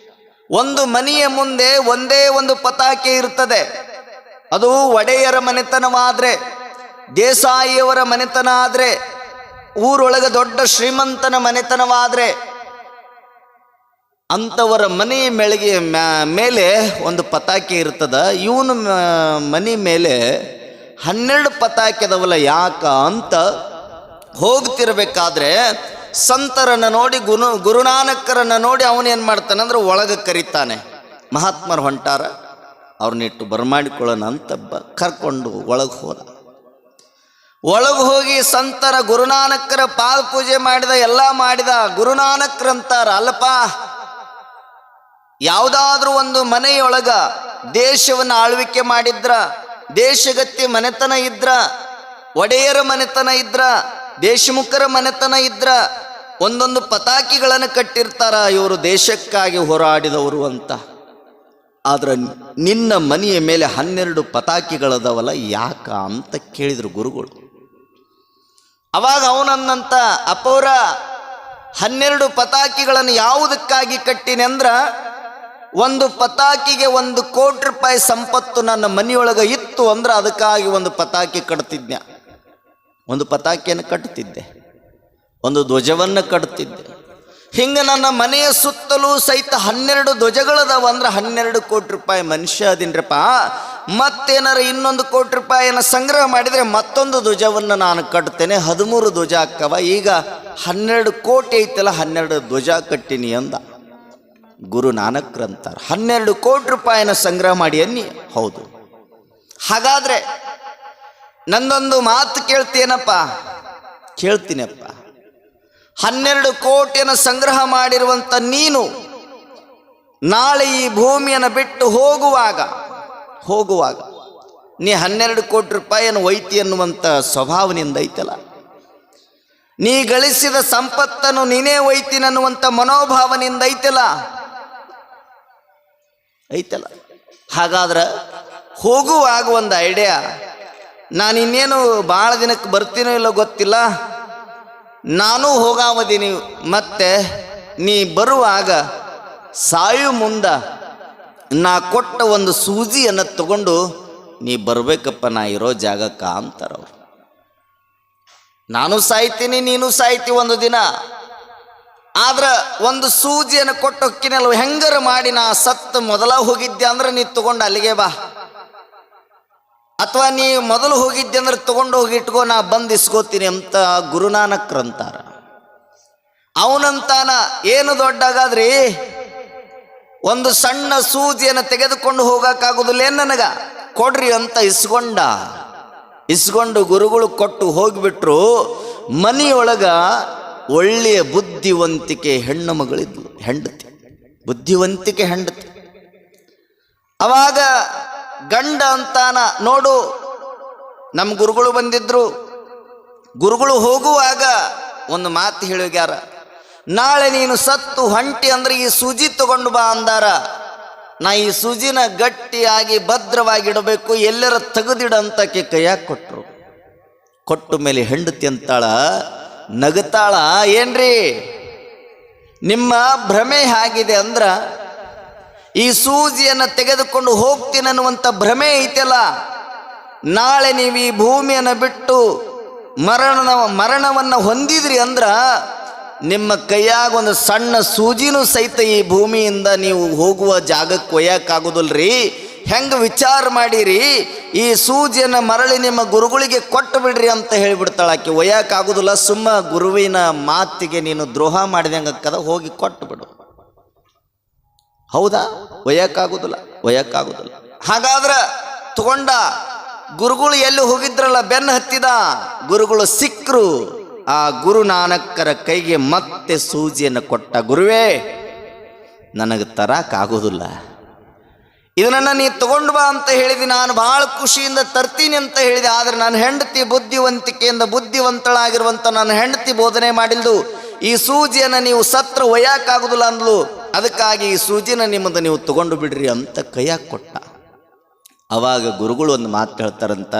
ಒಂದು ಮನೆಯ ಮುಂದೆ ಒಂದೇ ಒಂದು ಪತಾಕೆ ಇರ್ತದೆ. ಅದು ಒಡೆಯರ ಮನೆತನವಾದರೆ, ದೇಸಾಯಿಯವರ ಮನೆತನ ಆದರೆ, ಊರೊಳಗೆ ದೊಡ್ಡ ಶ್ರೀಮಂತನ ಮನೆತನವಾದರೆ ಅಂಥವರ ಮನೆಯ ಮೇಲೆ ಒಂದು ಪತಾಕೆ ಇರ್ತದ. ಇವನು ಮನೆ ಮೇಲೆ 12 ಪತಾಕೆ ಅದಾವಲ್ಲ, ಯಾಕ ಅಂತ ಹೋಗ್ತಿರ್ಬೇಕಾದ್ರೆ ಸಂತರನ್ನು ನೋಡಿ ಗುರುನಾನಕರನ್ನು ನೋಡಿ ಅವನೇನು ಮಾಡ್ತಾನೆ ಅಂದ್ರೆ ಒಳಗೆ ಕರೀತಾನೆ. ಮಹಾತ್ಮರು ಹೊಂಟಾರ, ಅವ್ರನ್ನಿಟ್ಟು ಬರಮಾಡಿಕೊಳ್ಳೋಣ ಅಂತ ಕರ್ಕೊಂಡು ಒಳಗೆ ಹೋದ. ಒಳಗೆ ಹೋಗಿ ಸಂತರ ಗುರುನಾನಕರ ಪಾದ ಪೂಜೆ ಮಾಡಿದ, ಎಲ್ಲ ಮಾಡಿದ. ಗುರುನಾನಕರಂತಾರ, ಅಲ್ಲಪ್ಪ, ಯಾವುದಾದ್ರೂ ಒಂದು ಮನೆಯೊಳಗ ದೇಶವನ್ನು ಆಳ್ವಿಕೆ ಮಾಡಿದ್ರ, ದೇಶಗತ್ತಿ ಮನೆತನ ಇದ್ರ, ಒಡೆಯರ ಮನೆತನ ಇದ್ರ, ದೇಶಮುಖರ ಮನೆತನ ಇದ್ರ ಒಂದೊಂದು ಪತಾಕಿಗಳನ್ನು ಕಟ್ಟಿರ್ತಾರ, ಇವರು ದೇಶಕ್ಕಾಗಿ ಹೋರಾಡಿದವರು ಅಂತ. ಆದ್ರೆ ನಿನ್ನ ಮನೆಯ ಮೇಲೆ 12 ಪತಾಕಿಗಳದವಲ್ಲ, ಯಾಕ ಅಂತ ಕೇಳಿದ್ರು ಗುರುಗಳು. ಅವಾಗ ಅವನನ್ನಂತ, ಅಪೌರ, 12 ಪತಾಕಿಗಳನ್ನು ಯಾವುದಕ್ಕಾಗಿ ಕಟ್ಟಿನೆ ಅಂದ್ರ, ಒಂದು ಪತಾಕಿಗೆ 1 ಕೋಟಿ ರೂಪಾಯಿ ಸಂಪತ್ತು ನನ್ನ ಮನೆಯೊಳಗೆ ಇತ್ತು ಅಂದ್ರೆ ಅದಕ್ಕಾಗಿ ಒಂದು ಪತಾಕಿ ಕಟ್ತಿದ್ದೆ, ಒಂದು ಪತಾಕಿಯನ್ನು ಕಟ್ತಿದ್ದೆ, ಒಂದು ಧ್ವಜವನ್ನು ಕಟ್ತಿದ್ದೆ. ಹಿಂಗೆ ನನ್ನ ಮನೆಯ ಸುತ್ತಲೂ ಸಹಿತ 12 ಧ್ವಜಗಳದಾವ ಅಂದ್ರೆ 12 ಕೋಟಿ ರೂಪಾಯಿ ಮನುಷ್ಯ ಅದಿನ್ರಪ್ಪ. ಮತ್ತೇನಾರ 1 ಕೋಟಿ ರೂಪಾಯಿಯನ್ನು ಸಂಗ್ರಹ ಮಾಡಿದರೆ ಮತ್ತೊಂದು ಧ್ವಜವನ್ನು ನಾನು ಕಟ್ತೇನೆ, 13 ಧ್ವಜ ಅಕ್ಕವ. ಈಗ 12 ಕೋಟಿ ಐತಲ್ಲ, 12 ಧ್ವಜ ಕಟ್ಟಿನಿ ಅಂದ. ಗುರು ನಾನಕ್ರಂತಾರೆ, 12 ಕೋಟಿ ರೂಪಾಯಿನ ಸಂಗ್ರಹ ಮಾಡಿ ಅನ್ನಿ. ಹೌದು. ಹಾಗಾದ್ರೆ ನಂದೊಂದು ಮಾತು ಕೇಳ್ತೀನಪ್ಪ? ಕೇಳ್ತೀನಪ್ಪ. 12 ಕೋಟಿಯನ್ನು ಸಂಗ್ರಹ ಮಾಡಿರುವಂಥ ನೀನು ನಾಳೆ ಈ ಭೂಮಿಯನ್ನು ಬಿಟ್ಟು ಹೋಗುವಾಗ ನೀ 12 ಕೋಟಿ ರೂಪಾಯಿಯನ್ನು ಒಯ್ತಿ ಅನ್ನುವಂಥ ಸ್ವಭಾವನಿಂದ ಐತಲ್ಲ, ನೀ ಗಳಿಸಿದ ಸಂಪತ್ತನ್ನು ನೀನೇ ಒಯ್ತೀನಿ ಅನ್ನುವಂಥ ಮನೋಭಾವನೆಯಿಂದ ಐತಲ್ಲ. ಹಾಗಾದ್ರೆ ಹೋಗುವಾಗ ಒಂದು ಐಡಿಯಾ, ನಾನು ಇನ್ನೇನು ಭಾಳ ದಿನಕ್ಕೆ ಬರ್ತೀನೋ ಇಲ್ಲೋ ಗೊತ್ತಿಲ್ಲ, ನಾನು ಹೋಗಾವದೀನಿ. ಮತ್ತೆ ನೀ ಬರುವಾಗ ಸಾಯು ಮುಂದ ನಾ ಕೊಟ್ಟ ಒಂದು ಸೂಜಿಯನ್ನು ತಗೊಂಡು ನೀ ಬರಬೇಕಪ್ಪ ನಾ ಇರೋ ಜಾಗಕ್ಕ ಅಂತಾರವ್ರು. ನಾನು ಸಾಯ್ತೀನಿ, ನೀನು ಸಾಯ್ತಿ ಒಂದು ದಿನ. ಆದ್ರೆ ಒಂದು ಸೂಜಿಯನ್ನು ಕೊಟ್ಟು ಹೊಕ್ಕಿನಲ್ವ, ಹೆಂಗಾರ ಮಾಡಿ ನಾ ಸತ್ತು ಮೊದಲ ಹೋಗಿದ್ದೆ ಅಂದ್ರೆ ನೀ ತಗೊಂಡು ಅಲ್ಲಿಗೆ ಬಾ, ಅಥವಾ ನೀ ಮೊದಲು ಹೋಗಿದ್ದೆ ಅಂದ್ರೆ ತಗೊಂಡು ಹೋಗಿ ಇಟ್ಕೋ, ನಾ ಬಂದು ಇಸ್ಕೋತೀನಿ ಅಂತ ಗುರುನಾನಕ್ರಂತಾರ. ಅವನಂತಾನ, ಏನು ದೊಡ್ಡಗಾದ್ರಿ, ಒಂದು ಸಣ್ಣ ಸೂಜಿಯನ್ನು ತೆಗೆದುಕೊಂಡು ಹೋಗಕ್ಕಾಗೋದಿಲ್ಲ ಏನು ನನಗ, ಕೊಡ್ರಿ ಅಂತ ಇಸ್ಕೊಂಡು ಗುರುಗಳು ಕೊಟ್ಟು ಹೋಗಿಬಿಟ್ರು. ಮನೆಯೊಳಗ ಒಳ್ಳೆಯ ಬುದ್ಧಿವಂತಿಕೆ ಹೆಣ್ಣು ಮಗಳಿದ್ಲು, ಹೆಂಡತಿ, ಬುದ್ಧಿವಂತಿಕೆ ಹೆಂಡತಿ. ಅವಾಗ ಗಂಡ ಅಂತಾನ, ನೋಡು ನಮ್ಮ ಗುರುಗಳು ಬಂದಿದ್ರು, ಗುರುಗಳು ಹೋಗುವಾಗ ಒಂದು ಮಾತು ಹೇಳಿಗ್ಯಾರ, ನಾಳೆ ನೀನು ಸತ್ತು ಹೊಂಟಿ ಅಂದ್ರೆ ಈ ಸೂಜಿ ತಗೊಂಡು ಬಾ ಅಂದಾರ. ನಾ ಈ ಸೂಜಿನ ಗಟ್ಟಿಯಾಗಿ ಭದ್ರವಾಗಿ ಇಡಬೇಕು, ಎಲ್ಲರ ತೆಗೆದಿಡಂತಕ್ಕೆ ಕೈಯಾಗ ಕೊಟ್ಟರು. ಕೊಟ್ಟ ಮೇಲೆ ಹೆಂಡತಿ ಅಂತಾಳ, ನಗತಾಳ, ಏನ್ರಿ ನಿಮ್ಮ ಭ್ರಮೆ ಹೇಗಿದೆ ಅಂದ್ರ ಈ ಸೂಜಿಯನ್ನು ತೆಗೆದುಕೊಂಡು ಹೋಗ್ತೀನನ್ನುವಂಥ ಭ್ರಮೆ ಐತಲ್ಲ, ನಾಳೆ ನೀವು ಈ ಭೂಮಿಯನ್ನು ಬಿಟ್ಟು ಮರಣವನ್ನು ಹೊಂದಿದ್ರಿ ಅಂದ್ರ ನಿಮ್ಮ ಕೈಯಾಗ ಒಂದು ಸಣ್ಣ ಸೂಜಿನೂ ಸಹಿತ ಈ ಭೂಮಿಯಿಂದ ನೀವು ಹೋಗುವ ಜಾಗಕ್ಕೆ ಒಯ್ಯಕ್ಕಾಗೋದಿಲ್ರಿ. ಹೆಂಗೆ ವಿಚಾರ ಮಾಡಿರಿ, ಈ ಸೂಜಿಯನ್ನು ಮರಳಿ ನಿಮ್ಮ ಗುರುಗಳಿಗೆ ಕೊಟ್ಟು ಬಿಡ್ರಿ ಅಂತ ಹೇಳಿಬಿಡ್ತಾಳೆ ಆಕೆ. ಒಯ್ಯಕ್ಕಾಗೋದಿಲ್ಲ, ಸುಮ್ಮ ಗುರುವಿನ ಮಾತಿಗೆ ನೀನು ದ್ರೋಹ ಮಾಡಿದಂಗೆ ಅಕ್ಕದ, ಹೋಗಿ ಕೊಟ್ಟು ಬಿಡು. ಹೌದಾ? ಒಯ್ಯಕ್ಕಾಗೋದಿಲ್ಲ. ಹಾಗಾದ್ರೆ ತಗೊಂಡ ಗುರುಗಳು ಎಲ್ಲಿ ಹೋಗಿದ್ರಲ್ಲ, ಬೆನ್ನು ಹತ್ತಿದ ಗುರುಗಳು ಸಿಕ್ಕರು. ಆ ಗುರು ನಾನಕ್ಕರ ಕೈಗೆ ಮತ್ತೆ ಸೂಜಿಯನ್ನು ಕೊಟ್ಟ. ಗುರುವೇ, ನನಗೆ ತರಕ್ಕಾಗೋದಿಲ್ಲ, ಇದನ್ನ ನೀ ತಗೊಂಡು ಬಾ ಅಂತ ಹೇಳಿದೆ. ನಾನು ಭಾಳ ಖುಷಿಯಿಂದ ತರ್ತೀನಿ ಅಂತ ಹೇಳಿದೆ. ಆದರೆ ನನ್ನ ಹೆಂಡತಿ ಬುದ್ಧಿವಂತಿಕೆಯಿಂದ ಬುದ್ಧಿವಂತಳಾಗಿರುವಂಥ ನನ್ನ ಹೆಂಡತಿ ಬೋಧನೆ ಮಾಡಿಲ್ದು, ಈ ಸೂಜಿಯನ್ನು ನೀವು ಸತ್ರ ಒಯ್ಯಕ್ಕಾಗೋದಿಲ್ಲ ಅಂದ್ಲು. ಅದಕ್ಕಾಗಿ ಈ ಸೂಜಿನ ನಿಮ್ಮದು ನೀವು ತಗೊಂಡು ಬಿಡ್ರಿ ಅಂತ ಕೈಯಾಗ ಕೊಟ್ಟ. ಅವಾಗ ಗುರುಗಳು ಒಂದು ಮಾತು ಹೇಳ್ತಾರಂತ,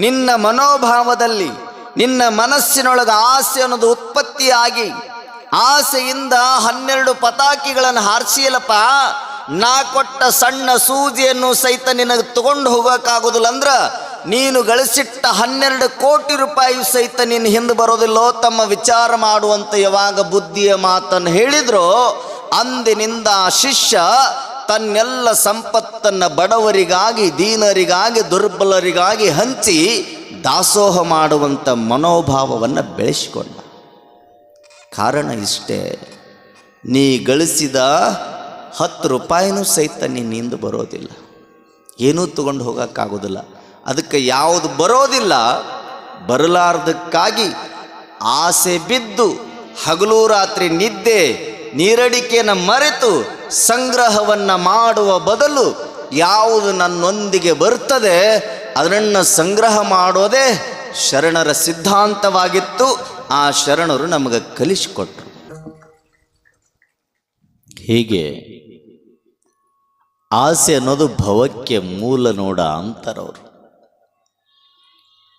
ನಿನ್ನ ಮನೋಭಾವದಲ್ಲಿ ನಿನ್ನ ಮನಸ್ಸಿನೊಳಗೆ ಆಸೆ ಅನ್ನೋದು ಉತ್ಪತ್ತಿಯಾಗಿ ಆಸೆಯಿಂದ 12 ಪತಾಕಿಗಳನ್ನು ಹಾರಿಸಿಯಲ್ಲಪ್ಪ, ನಾ ಕೊಟ್ಟ ಸಣ್ಣ ಸೂಜಿಯನ್ನು ಸಹಿತ ನಿನಗೆ ತಗೊಂಡು ಹೋಗೋಕ್ಕಾಗೋದಿಲ್ಲ ಅಂದ್ರ ನೀನು ಗಳಿಸಿಟ್ಟ 12 ಕೋಟಿ ರೂಪಾಯಿ ಸಹಿತ ನಿನ್ನ ಹಿಂದೆ ಬರೋದಿಲ್ಲೋ ತಮ್ಮ ವಿಚಾರ ಮಾಡುವಂತ ಯಾವಾಗ ಬುದ್ಧಿಯ ಮಾತನ್ನು ಹೇಳಿದ್ರೋ ಅಂದಿನಿಂದ ಶಿಷ್ಯ ತನ್ನೆಲ್ಲ ಸಂಪತ್ತನ್ನು ಬಡವರಿಗಾಗಿ, ದೀನರಿಗಾಗಿ, ದುರ್ಬಲರಿಗಾಗಿ ಹಂಚಿ ದಾಸೋಹ ಮಾಡುವಂಥ ಮನೋಭಾವವನ್ನು ಬೆಳೆಸಿಕೊಂಡ. ಕಾರಣ ಇಷ್ಟೇ, ನೀ ಗಳಿಸಿದ 10 ರೂಪಾಯಿನೂ ಸಹಿತ ನಿನ್ನಿಂದ ಬರೋದಿಲ್ಲ, ಏನೂ ತಗೊಂಡು ಹೋಗೋಕ್ಕಾಗೋದಿಲ್ಲ. ಅದಕ್ಕೆ ಯಾವುದು ಬರೋದಿಲ್ಲ, ಬರಲಾರ್ದಕ್ಕಾಗಿ ಆಸೆ ಬಿದ್ದು ಹಗಲು ರಾತ್ರಿ ನಿದ್ದೆ ನೀರಡಿಕೆಯನ್ನು ಮರೆತು ಸಂಗ್ರಹವನ್ನು ಮಾಡುವ ಬದಲು ಯಾವುದು ನನ್ನೊಂದಿಗೆ ಬರ್ತದೆ ಅದನ್ನು ಸಂಗ್ರಹ ಮಾಡೋದೇ ಶರಣರ ಸಿದ್ಧಾಂತವಾಗಿತ್ತು. ಆ ಶರಣರು ನಮಗೆ ಕಲಿಸಿಕೊಟ್ರು. ಹೀಗೆ ಆಸೆ ಅನ್ನೋದು ಭವಕ್ಕೆ ಮೂಲ ನೋಡ ಅಂತಾರವರು.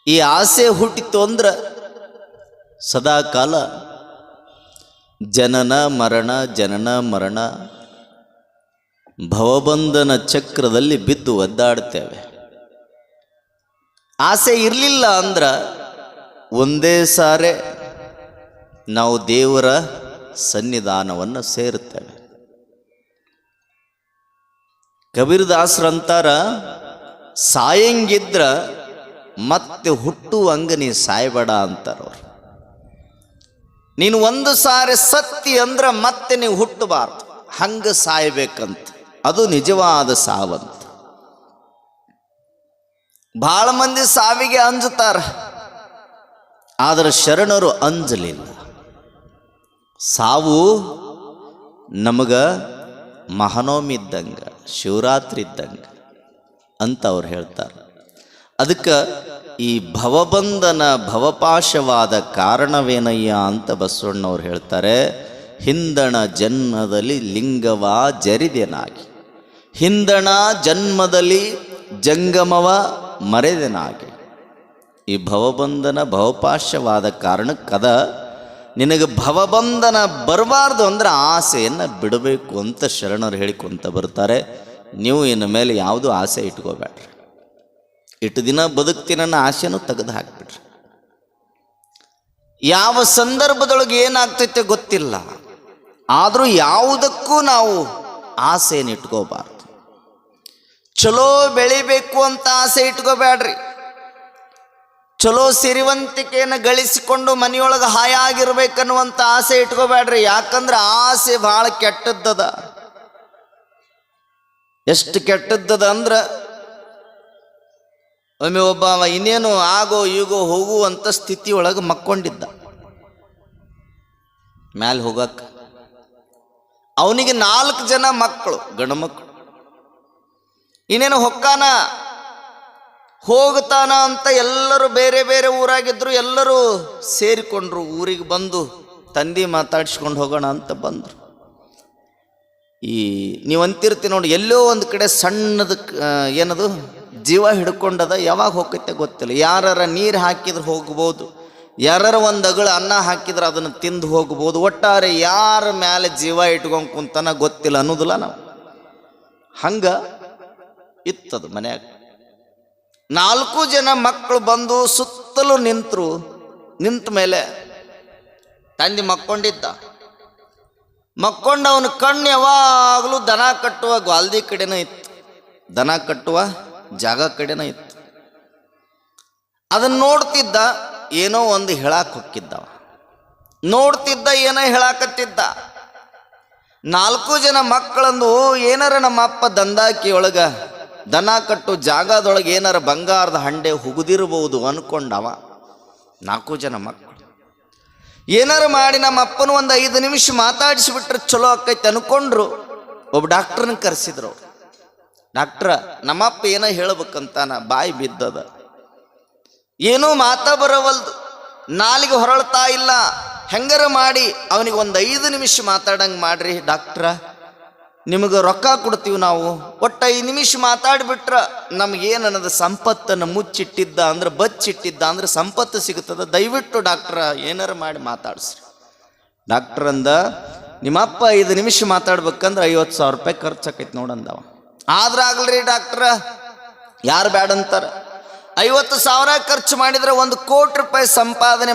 ಈ ಆಸೆ ಹುಟ್ಟಿತು ಅಂದ್ರೆ ಸದಾಕಾಲ ಜನನ ಮರಣ ಭವಬಂಧನ ಚಕ್ರದಲ್ಲಿ ಬಿದ್ದು ಒದ್ದಾಡ್ತೇವೆ. ಆಸೆ ಇರಲಿಲ್ಲ ಅಂದ್ರೆ ಒಂದೇ ಸಾರೆ ನಾವು ದೇವರ ಸನ್ನಿಧಾನವನ್ನು ಸೇರುತ್ತೇವೆ. ಕಬೀರದಾಸರಂತಾರ, ಸಾಯಂಗಿದ್ರ ಮತ್ತೆ ಹುಟ್ಟುವಂಗ ನೀ ಸಾಯಬೇಡ ಅಂತಾರವ್ರು. ನೀನು ಒಂದು ಸಾರಿ ಸತ್ತಿ ಅಂದ್ರೆ ಮತ್ತೆ ನೀವು ಹುಟ್ಟಬಾರ್ದು, ಹಂಗೆ ಸಾಯಬೇಕಂತ. ಅದು ನಿಜವಾದ ಸಾವಂತ. ಭಾಳ ಮಂದಿ ಸಾವಿಗೆ ಅಂಜುತ್ತಾರ, ಆದರೆ ಶರಣರು ಅಂಜಲಿಲ್ಲ. ಸಾವು ನಮಗ ಮಹಾನವಮಿ ಇದ್ದಂಗೆ, ಶಿವರಾತ್ರಿ ಇದ್ದಂಗೆ ಅಂತ ಅವ್ರು ಹೇಳ್ತಾರೆ. ಅದಕ್ಕೆ ಈ ಭವಬಂಧನ ಭವಪಾಶವಾದ ಕಾರಣವೇನಯ್ಯ ಅಂತ ಬಸವಣ್ಣವ್ರು ಹೇಳ್ತಾರೆ. ಹಿಂದಣ ಜನ್ಮದಲ್ಲಿ ಲಿಂಗವ ಜರಿದೆನಾಗಿ, ಹಿಂದಣ ಜನ್ಮದಲ್ಲಿ ಜಂಗಮವ ಮರೆದೆನಾಗಿ. ಈ ಭವಬಂಧನ ಭವಪಾಶವಾದ ಕಾರಣಕ್ಕದ ನಿನಗೆ ಭವಬಂಧನ ಬರಬಾರ್ದು ಅಂದ್ರೆ ಆಸೆಯನ್ನು ಬಿಡಬೇಕು ಅಂತ ಶರಣರು ಹೇಳಿಕೊಂತ ಬರ್ತಾರೆ. ನೀವು ಇನ್ನು ಮೇಲೆ ಯಾವುದೂ ಆಸೆ ಇಟ್ಕೋಬೇಡ್ರಿ. ಇಟ್ಟು ದಿನ ಬದುಕ್ತೀನನ್ನ ಆಸೆನೂ ತೆಗೆದು ಹಾಕ್ಬಿಡ್ರಿ. ಯಾವ ಸಂದರ್ಭದೊಳಗೆ ಏನಾಗ್ತೈತೆ ಗೊತ್ತಿಲ್ಲ, ಆದರೂ ಯಾವುದಕ್ಕೂ ನಾವು ಆಸೆಯನ್ನು ಇಟ್ಕೋಬಾರ್ದು. ಚಲೋ ಬೆಳಿಬೇಕು ಅಂತ ಆಸೆ ಇಟ್ಕೋಬೇಡ್ರಿ. ಚಲೋ ಸಿರಿವಂತಿಕೆಯನ್ನು ಗಳಿಸಿಕೊಂಡು ಮನೆಯೊಳಗೆ ಹಾಯಾಗಿರ್ಬೇಕನ್ನುವಂಥ ಆಸೆ ಇಟ್ಕೋಬೇಡ್ರಿ. ಯಾಕಂದ್ರೆ ಆಸೆ ಭಾಳ ಕೆಟ್ಟದ್ದದ. ಎಷ್ಟು ಕೆಟ್ಟದ್ದದ ಅಂದ್ರೆ, ಒಮ್ಮೆ ಒಬ್ಬ ಇನ್ನೇನು ಆಗೋ ಈಗೋ ಹೋಗುವಂಥ ಸ್ಥಿತಿಯೊಳಗೆ ಮಕ್ಕೊಂಡಿದ್ದ ಮ್ಯಾಲೆ ಹೋಗಕ್ಕೆ. ಅವನಿಗೆ 4 ಜನ ಮಕ್ಕಳು, ಗಂಡು ಮಕ್ಕಳು. ಇನ್ನೇನು ಹೊಕ್ಕಾನ ಹೋಗ್ತಾನ ಅಂತ ಎಲ್ಲರೂ ಬೇರೆ ಬೇರೆ ಊರಾಗಿದ್ರು. ಎಲ್ಲರೂ ಸೇರಿಕೊಂಡ್ರು. ಊರಿಗೆ ಬಂದು ತಂದೆ ಮಾತಾಡಿಸ್ಕೊಂಡು ಹೋಗೋಣ ಅಂತ ಬಂದರು. ಈ ನೀವು ಅಂತಿರ್ತೀವಿ ನೋಡಿ, ಎಲ್ಲೋ ಒಂದು ಕಡೆ ಸಣ್ಣದ ಏನದು ಜೀವ ಹಿಡ್ಕೊಂಡದ, ಯಾವಾಗ ಹೋಗತ್ತೆ ಗೊತ್ತಿಲ್ಲ. ಯಾರ ನೀರು ಹಾಕಿದ್ರೆ ಹೋಗ್ಬೋದು, ಯಾರ ಒಂದು ಅಗಳು ಅನ್ನ ಹಾಕಿದ್ರೆ ಅದನ್ನು ತಿಂದು ಹೋಗ್ಬೋದು. ಒಟ್ಟಾರೆ ಯಾರ ಮೇಲೆ ಜೀವ ಇಟ್ಕೊಂಡು ಕುಂತನ ಗೊತ್ತಿಲ್ಲ ಅನ್ನೋದಿಲ್ಲ ನಾವು. ಹಂಗ ಇತ್ತದು ಮನ್ಯಾಗ. 4 ಜನ ಮಕ್ಕಳು ಬಂದು ಸುತ್ತಲೂ ನಿಂತರು. ನಿಂತ ಮೇಲೆ ತಂದೆ ಮಕ್ಕೊಂಡಿದ್ದ. ಮಕ್ಕೊಂಡವನ ಕಣ್ಣು ಯಾವಾಗಲೂ ದನ ಕಟ್ಟುವ ಗ್ವಾಲ್ದಿ ಕಡೆನ ಇತ್ತು, ದನ ಕಟ್ಟುವ ಜಾಗ ಕಡೆನ ಇತ್ತು. ಅದನ್ನ ನೋಡ್ತಿದ್ದ, ಏನೋ ಒಂದು ಹೇಳಾಕ್ ಹೊಕ್ಕಿದ್ದವ. ನೋಡ್ತಿದ್ದ, ಏನೋ ಹೇಳಾಕತ್ತಿದ್ದ. 4 ಜನ ಮಕ್ಕಳಂದು ಏನಾರ ನಮ್ಮ ಅಪ್ಪ ದಂದಾಕಿ ಒಳಗ ದನ ಕಟ್ಟು ಜಾಗದೊಳಗೆ ಏನಾರ ಬಂಗಾರದ ಹಂಡೆ ಹುಗುದಿರಬಹುದು ಅನ್ಕೊಂಡವ. 4 ಜನ ಮಕ್ಕಳು ಏನಾರು ಮಾಡಿ ನಮ್ಮ ಅಪ್ಪನ ಒಂದು 5 ನಿಮಿಷ ಮಾತಾಡಿಸಿಬಿಟ್ರೆ ಚಲೋ ಆಕೈತೆ ಅನ್ಕೊಂಡ್ರು. ಒಬ್ಬ ಡಾಕ್ಟ್ರನ್ನ ಕರೆಸಿದ್ರು. ಡಾಕ್ಟ್ರ, ನಮ್ಮಪ್ಪ ಏನೋ ಹೇಳ್ಬೇಕಂತಾನ, ಬಾಯಿ ಬಿದ್ದದ, ಏನೂ ಮಾತಾ ಬರವಲ್ದು, ನಾಲಿಗೆ ಹೊರಳ್ತಾ ಇಲ್ಲ, ಹೆಂಗಾರ ಮಾಡಿ ಅವನಿಗೆ ಒಂದು 5 ನಿಮಿಷ ಮಾತಾಡಂಗೆ ಮಾಡ್ರಿ ಡಾಕ್ಟ್ರ, ನಿಮಗೆ ರೊಕ್ಕ ಕೊಡ್ತೀವಿ ನಾವು. ಒಟ್ಟು 5 ನಿಮಿಷ ಮಾತಾಡ್ಬಿಟ್ರ ನಮಗೇನನ್ನದ ಸಂಪತ್ತನ್ನು ಮುಚ್ಚಿಟ್ಟಿದ್ದ ಅಂದ್ರೆ ಬಚ್ಚಿಟ್ಟಿದ್ದ ಅಂದ್ರೆ ಸಂಪತ್ತು ಸಿಗುತ್ತದೆ, ದಯವಿಟ್ಟು ಡಾಕ್ಟ್ರ ಏನಾರ ಮಾಡಿ ಮಾತಾಡ್ಸ್ರಿ. ಡಾಕ್ಟ್ರ್ ಅಂದ, ನಿಮ್ಮಪ್ಪ 5 ನಿಮಿಷ ಮಾತಾಡ್ಬೇಕಂದ್ರೆ 50,000 ರೂಪಾಯಿ ಖರ್ಚಾಕೈತಿ ನೋಡಂದವ. ಆದ್ರೆ ಆಗಲ್ರಿ ಡಾಕ್ಟ್ರ, ಯಾರು ಬ್ಯಾಡಂತಾರ. 50,000 ಖರ್ಚು ಮಾಡಿದ್ರೆ 1 ಕೋಟಿ ರೂಪಾಯಿ ಸಂಪಾದನೆ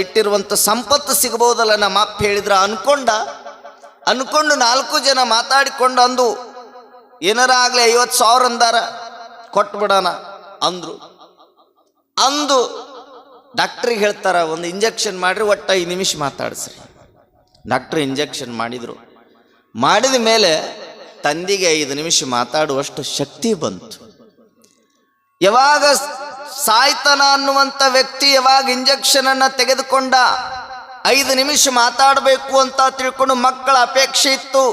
ಇಟ್ಟಿರುವಂಥ ಸಂಪತ್ತು ಸಿಗಬಹುದಲ್ಲ ನಮ್ಮ ಅಪ್ಪ ಹೇಳಿದ್ರ ಅನ್ಕೊಂಡು 4 ಜನ ಮಾತಾಡಿಕೊಂಡು ಅಂದು, ಏನಾರ ಆಗ್ಲಿ 50,000 ಅಂದಾರ, ಕೊಟ್ಬಿಡೋಣ ಅಂದ್ರು. ಅಂದು ಡಾಕ್ಟ್ರಿಗೆ ಹೇಳ್ತಾರ, ಒಂದು ಇಂಜೆಕ್ಷನ್ ಮಾಡ್ರಿ, ಒಟ್ಟು 5 ನಿಮಿಷ ಮಾತಾಡಿಸ್ರಿ. ಡಾಕ್ಟ್ರ್ ಇಂಜೆಕ್ಷನ್ ಮಾಡಿದ್ರು. ಮಾಡಿದ ಮೇಲೆ ತಂದೆಗೆ 5 ನಿಮಿಷ ಮಾತಾಡುವಷ್ಟು ಶಕ್ತಿ ಬಂತು. ಯಾವಾಗ ಸಾಯ್ತನ ಅನ್ನುವಂಥ ವ್ಯಕ್ತಿ ಯಾವಾಗ ಇಂಜೆಕ್ಷನ್ ಅನ್ನ ತೆಗೆದುಕೊಂಡ 5 ನಿಮಿಷ ಮಾತಾಡಬೇಕು ಅಂತ ತಿಳ್ಕೊಂಡು ಮಕ್ಕಳ ಅಪೇಕ್ಷೆ ಇತ್ತು.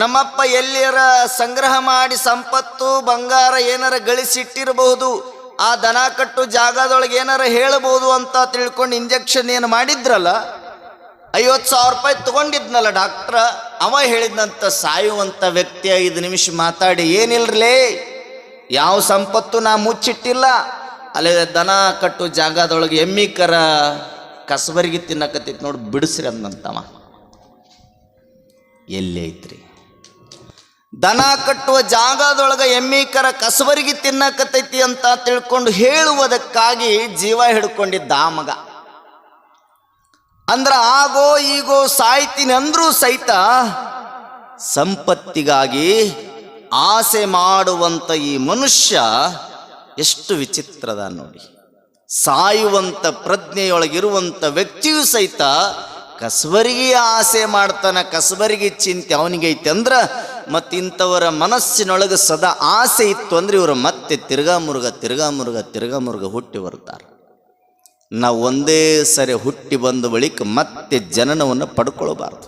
ನಮ್ಮಪ್ಪ ಎಲ್ಲಿಯರ ಸಂಗ್ರಹ ಮಾಡಿ ಸಂಪತ್ತು ಬಂಗಾರ ಏನಾರ ಗಳಿಸಿಟ್ಟಿರಬಹುದು, ಆ ದನ ಕಟ್ಟು ಜಾಗದೊಳಗೆ ಏನಾರ ಹೇಳಬಹುದು ಅಂತ ತಿಳ್ಕೊಂಡು ಇಂಜೆಕ್ಷನ್ ಏನು ಮಾಡಿದ್ರಲ್ಲ, 50,000 ರೂಪಾಯಿ ತಗೊಂಡಿದ್ನಲ್ಲ ಡಾಕ್ಟ್ರ, ಅವ ಹೇಳಿದ್ನಂತ, ಸಾಯುವಂಥ ವ್ಯಕ್ತಿ 5 ನಿಮಿಷ ಮಾತಾಡಿ ಏನಿಲ್ರಲೇ, ಯಾವ ಸಂಪತ್ತು ನಾ ಮುಚ್ಚಿಟ್ಟಿಲ್ಲ, ಅಲ್ಲೇ ದನ ಕಟ್ಟು ಜಾಗದೊಳಗೆ ಎಮ್ಮಿ ಕರ ಕಸಬರಿಗೆ ತಿನ್ನಕತ್ತೈತಿ ನೋಡಿ, ಬಿಡಿಸ್ರಿ ಅಂದಂತವ. ಎಲ್ಲಿ ಐತ್ರಿ? ದನ ಕಟ್ಟುವ ಜಾಗದೊಳಗೆ ಎಮ್ಮಿ ಕರ ಕಸಬರಿಗೆ ತಿನ್ನಕತ್ತೈತಿ ಅಂತ ತಿಳ್ಕೊಂಡು ಹೇಳುವುದಕ್ಕಾಗಿ ಜೀವ ಹಿಡ್ಕೊಂಡಿದ್ದ ಆ ಮಗ. ಅಂದ್ರ ಆಗೋ ಈಗೋ ಸಾಯ್ತೀನಿ ಅಂದ್ರೂ ಸಹಿತ ಸಂಪತ್ತಿಗಾಗಿ ಆಸೆ ಮಾಡುವಂಥ ಈ ಮನುಷ್ಯ ಎಷ್ಟು ವಿಚಿತ್ರದ ನೋಡಿ. ಸಾಯುವಂಥ ಪ್ರಜ್ಞೆಯೊಳಗಿರುವಂಥ ವ್ಯಕ್ತಿಯೂ ಸಹಿತ ಕಸಬರಿಗೆ ಆಸೆ ಮಾಡ್ತಾನೆ, ಕಸಬರಿಗೆ ಚಿಂತೆ ಅವನಿಗೈತೆ ಅಂದ್ರೆ, ಮತ್ತಿಂಥವರ ಮನಸ್ಸಿನೊಳಗೆ ಸದಾ ಆಸೆ ಇತ್ತು ಅಂದ್ರೆ ಇವರು ಮತ್ತೆ ತಿರ್ಗಾ ಮುರುಗ ಹುಟ್ಟಿ ಬರ್ತಾರೆ. ನಾವು ಒಂದೇ ಸರಿ ಹುಟ್ಟಿ ಬಂದ ಬಳಿಕ ಮತ್ತೆ ಜನನವನ್ನು ಪಡ್ಕೊಳ್ಬಾರ್ದು.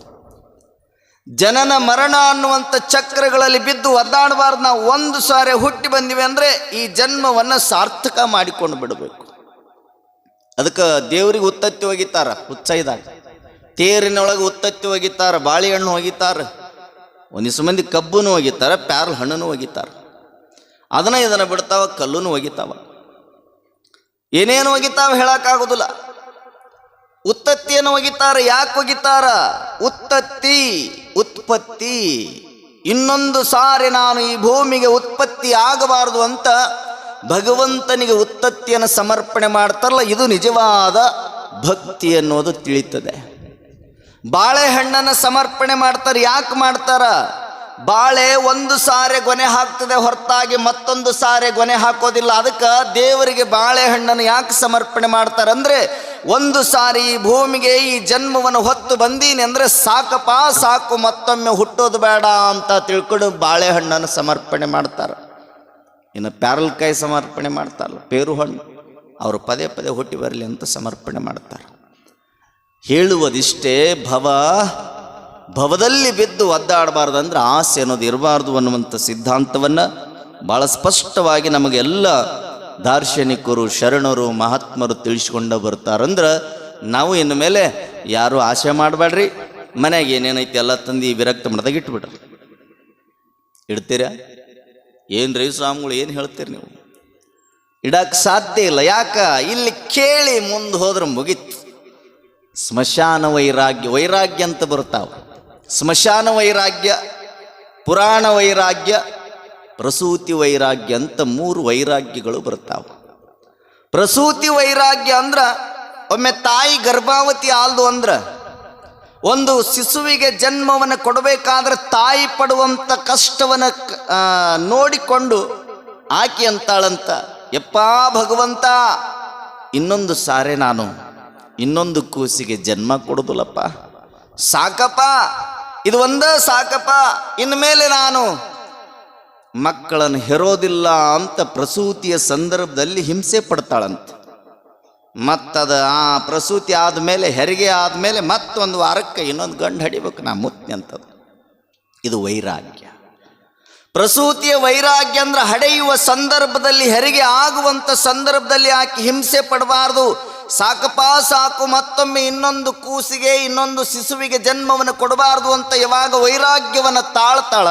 ಜನನ ಮರಣ ಅನ್ನುವಂಥ ಚಕ್ರಗಳಲ್ಲಿ ಬಿದ್ದು ಒದ್ದಾಡಬಾರ್ದು. ನಾವು ಒಂದು ಸಾರಿ ಹುಟ್ಟಿ ಬಂದಿವೆ ಅಂದರೆ ಈ ಜನ್ಮವನ್ನು ಸಾರ್ಥಕ ಮಾಡಿಕೊಂಡು ಬಿಡಬೇಕು. ಅದಕ್ಕೆ ದೇವರಿಗೆ ಉತ್ತತ್ತಿ ಒಗಿತಾರ, ಹುಚ್ಚೈದಾಗ ತೇರಿನೊಳಗೆ ಉತ್ತತ್ತಿ ಒಗಿತಾರ, ಬಾಳೆಹಣ್ಣು ಒಗಿತಾರ, ಒಂದಿಷ್ಟು ಮಂದಿ ಕಬ್ಬುನು ಒಗಿತಾರ, ಪ್ಯಾರ್ಲ್ ಹಣ್ಣನ್ನು ಒಗಿತಾರ, ಇದನ್ನ ಬಿಡ್ತಾವ, ಕಲ್ಲುನು ಒಗಿತಾವ, ಏನೇನು ಒಗಿತಾವ ಹೇಳಕ್ಕಾಗೋದಿಲ್ಲ. ಉತ್ತತ್ತಿಯನ್ನು ಒಗಿತಾರ. ಯಾಕೆ ಒಗಿತಾರ? ಉತ್ತತ್ತಿ ಉತ್ಪತ್ತಿ, ಇನ್ನೊಂದು ಸಾರಿ ನಾನು ಈ ಭೂಮಿಗೆ ಉತ್ಪತ್ತಿ ಆಗಬಾರದು ಅಂತ ಭಗವಂತನಿಗೆ ಉತ್ತತ್ತಿಯನ್ನು ಸಮರ್ಪಣೆ ಮಾಡ್ತಾರಲ್ಲ, ಇದು ನಿಜವಾದ ಭಕ್ತಿ ಅನ್ನೋದು ತಿಳಿಯುತ್ತದೆ. ಬಾಳೆಹಣ್ಣನ್ನು ಸಮರ್ಪಣೆ ಮಾಡ್ತಾರೆ. ಯಾಕೆ ಮಾಡ್ತಾರ? ಬಾಳೆ ಒಂದು ಸಾರೆ ಗೊನೆ ಹಾಕ್ತದೆ ಹೊರತಾಗಿ ಮತ್ತೊಂದು ಸಾರೆ ಗೊನೆ ಹಾಕೋದಿಲ್ಲ. ಅದಕ್ಕೆ ದೇವರಿಗೆ ಬಾಳೆಹಣ್ಣನ್ನು ಯಾಕೆ ಸಮರ್ಪಣೆ ಮಾಡ್ತಾರಂದ್ರೆ, ಒಂದು ಸಾರಿ ಈ ಭೂಮಿಗೆ ಈ ಜನ್ಮವನ್ನು ಹೊತ್ತು ಬಂದೀನಿ ಅಂದರೆ ಸಾಕಪ್ಪ ಸಾಕು, ಮತ್ತೊಮ್ಮೆ ಹುಟ್ಟೋದು ಬೇಡ ಅಂತ ತಿಳ್ಕೊಂಡು ಬಾಳೆಹಣ್ಣನ್ನು ಸಮರ್ಪಣೆ ಮಾಡ್ತಾರೆ. ಇನ್ನು ಪ್ಯಾರಲ್ಕಾಯಿ ಸಮರ್ಪಣೆ ಮಾಡ್ತಾರಲ್ಲ, ಪೇರು ಹಣ್ಣು, ಅವರು ಪದೇ ಪದೇ ಹುಟ್ಟಿ ಬರಲಿ ಅಂತ ಸಮರ್ಪಣೆ ಮಾಡ್ತಾರೆ. ಹೇಳುವುದಿಷ್ಟೇ, ಭವದಲ್ಲಿ ಬಿದ್ದು ಒದ್ದಾಡಬಾರ್ದು ಅಂದ್ರೆ ಆಸೆ ಅನ್ನೋದು ಇರಬಾರ್ದು ಅನ್ನುವಂಥ ಸಿದ್ಧಾಂತವನ್ನು ಭಾಳ ಸ್ಪಷ್ಟವಾಗಿ ನಮಗೆಲ್ಲ ದಾರ್ಶನಿಕರು, ಶರಣರು, ಮಹಾತ್ಮರು ತಿಳಿಸ್ಕೊಂಡು ಬರ್ತಾರಂದ್ರೆ, ನಾವು ಇನ್ನು ಮೇಲೆ ಯಾರು ಆಸೆ ಮಾಡಬೇಡ್ರಿ. ಮನೆಯಾಗ ಏನೇನೈತಿ ಎಲ್ಲ ತಂದು ವಿರಕ್ತ ಮಠದಾಗ ಇಟ್ಬಿಡ್ರಿ. ಇಡ್ತೀರಾ? ಏನ್ರಿ ಸ್ವಾಮಿಗಳು ಏನು ಹೇಳ್ತೀರಿ ನೀವು? ಇಡಕ್ಕೆ ಸಾಧ್ಯ ಇಲ್ಲ. ಯಾಕ? ಇಲ್ಲಿ ಕೇಳಿ ಮುಂದೆ ಹೋದ್ರೆ ಮುಗೀತು. ಸ್ಮಶಾನ ವೈರಾಗ್ಯ, ವೈರಾಗ್ಯ ಅಂತ ಬರ್ತಾವ. ಸ್ಮಶಾನ ವೈರಾಗ್ಯ, ಪುರಾಣ ವೈರಾಗ್ಯ, ಪ್ರಸೂತಿ ವೈರಾಗ್ಯ ಅಂತ 3 ವೈರಾಗ್ಯಗಳು ಬರ್ತಾವ. ಪ್ರಸೂತಿ ವೈರಾಗ್ಯ ಅಂದ್ರ ಒಮ್ಮೆ ತಾಯಿ ಗರ್ಭಾವತಿ ಆಲ್ದು ಅಂದ್ರ ಒಂದು ಶಿಶುವಿಗೆ ಜನ್ಮವನ್ನು ಕೊಡಬೇಕಾದ್ರೆ ತಾಯಿ ಪಡುವಂಥ ಕಷ್ಟವನ್ನು ನೋಡಿಕೊಂಡು ಆಕೆ ಅಂತಾಳಂತ, ಯಪ್ಪಾ ಭಗವಂತ, ಇನ್ನೊಂದು ಸಾರೆ ನಾನು ಇನ್ನೊಂದು ಕೂಸಿಗೆ ಜನ್ಮ ಕೊಡುದಿಲ್ಲಪ್ಪ, ಸಾಕಪ್ಪ, ಇದು ಒಂದೇ ಸಾಕಪ್ಪ, ಇನ್ಮೇಲೆ ನಾನು ಮಕ್ಕಳನ್ನು ಹೆರೋದಿಲ್ಲ ಅಂತ ಪ್ರಸೂತಿಯ ಸಂದರ್ಭದಲ್ಲಿ ಹಿಂಸೆ ಪಡ್ತಾಳಂತ. ಮತ್ತದ ಆ ಪ್ರಸೂತಿ ಆದಮೇಲೆ, ಹೆರಿಗೆ ಆದಮೇಲೆ ಮತ್ತೊಂದು ವಾರಕ್ಕೆ ಇನ್ನೊಂದು ಗಂಡು ಹಡಿಬೇಕು ನಾ ಮುತ್ತಿ ಅಂತದ್ದು. ಇದು ವೈರಾಗ್ಯ. ಪ್ರಸೂತಿಯ ವೈರಾಗ್ಯ ಅಂದ್ರೆ ಹಡೆಯುವ ಸಂದರ್ಭದಲ್ಲಿ, ಹೆರಿಗೆ ಆಗುವಂಥ ಸಂದರ್ಭದಲ್ಲಿ ಆಕೆ ಹಿಂಸೆ ಪಡಬಾರ್ದು, ಸಾಕಪ್ಪ ಸಾಕು, ಮತ್ತೊಮ್ಮೆ ಇನ್ನೊಂದು ಕೂಸಿಗೆ ಇನ್ನೊಂದು ಶಿಶುವಿಗೆ ಜನ್ಮವನ್ನು ಕೊಡಬಾರ್ದು ಅಂತ ಯಾವಾಗ ವೈರಾಗ್ಯವನ್ನು ತಾಳ್ತಾಳ,